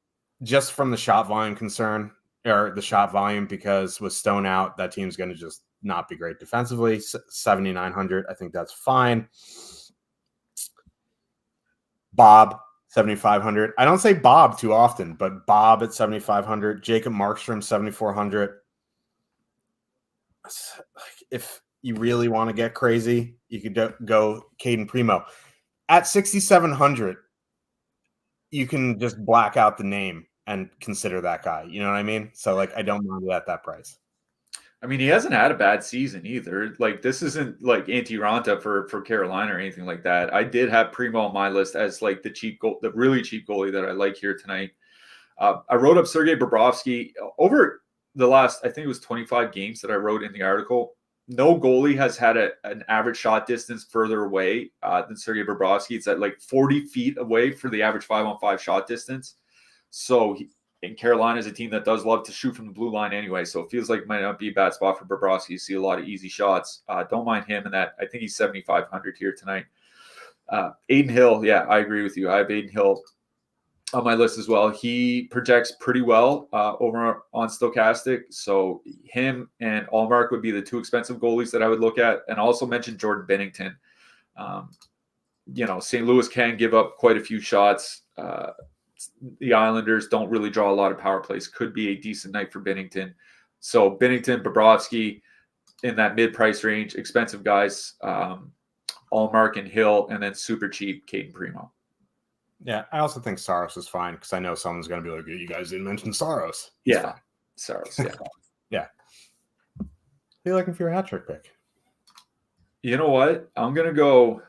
just from the shot volume concern, or the shot volume, because with Stone out, that team's going to just not be great defensively. 7,900, I think that's fine. Bob, 7,500. I don't say Bob too often, but Bob at 7,500. Jacob Markstrom, 7,400. If you really want to get crazy, you could go Caden Primo. At 6,700, you can just black out the name and consider that guy. You know what I mean? So, I don't mind it at that price.
I mean, he hasn't had a bad season either. Like, this isn't like Antti-Ranta for Carolina or anything like that. I did have Primo on my list as the really cheap goalie that I like here tonight. I wrote up Sergei Bobrovsky over the last, I think it was 25 games that I wrote in the article. No goalie has had an average shot distance further away than Sergei Bobrovsky. It's at 40 feet away for the average 5-on-5 shot distance. So and Carolina is a team that does love to shoot from the blue line anyway. So it feels like it might not be a bad spot for Bobrovsky. You see a lot of easy shots. Don't mind him in that. I think he's 7,500 here tonight. Aiden Hill, yeah, I agree with you. I have Aiden Hill on my list as well. He projects pretty well over on Stochastic. So him and Allmark would be the 2 expensive goalies that I would look at. And also mention Jordan Binnington. St. Louis can give up quite a few shots. The Islanders don't really draw a lot of power plays. Could be a decent night for Binnington. So Binnington, Bobrovsky in that mid-price range, expensive guys, Allmark and Hill, and then super cheap Caden Primo.
Yeah, I also think Saros is fine because I know someone's going to be like, you guys didn't mention Saros.
Yeah, Saros, yeah.
Yeah. Who are you looking for your hat trick pick?
You know what? I'm going to go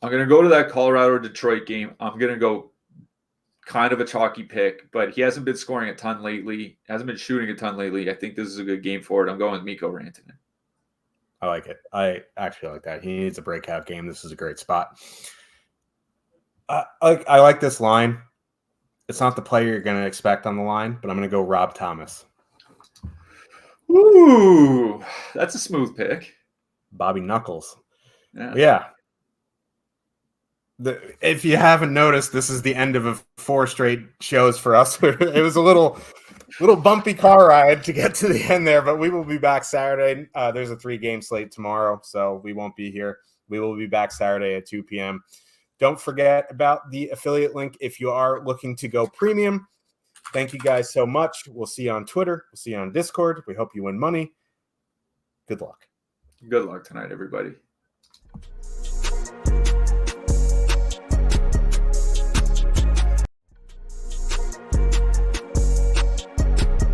to that Colorado-Detroit game. I'm going to go kind of a chalky pick, but he hasn't been scoring a ton lately. Hasn't been shooting a ton lately. I think this is a good game for it. I'm going with Mikko Rantanen.
I like it. I actually like that. He needs a breakout game. This is a great spot. I like this line. It's not the player you're going to expect on the line, but I'm going to go Rob Thomas.
Ooh, that's a smooth pick.
Bobby Knuckles.
Yeah.
If you haven't noticed, this is the end of 4 straight shows for us. It was a little bumpy car ride to get to the end there, but we will be back Saturday. There's a 3-game slate tomorrow, so we won't be here. We will be back Saturday at 2 p.m. Don't forget about the affiliate link if you are looking to go premium. Thank you guys so much. We'll see you on Twitter. We'll see you on Discord. We hope you win money. Good luck.
Good luck tonight, everybody.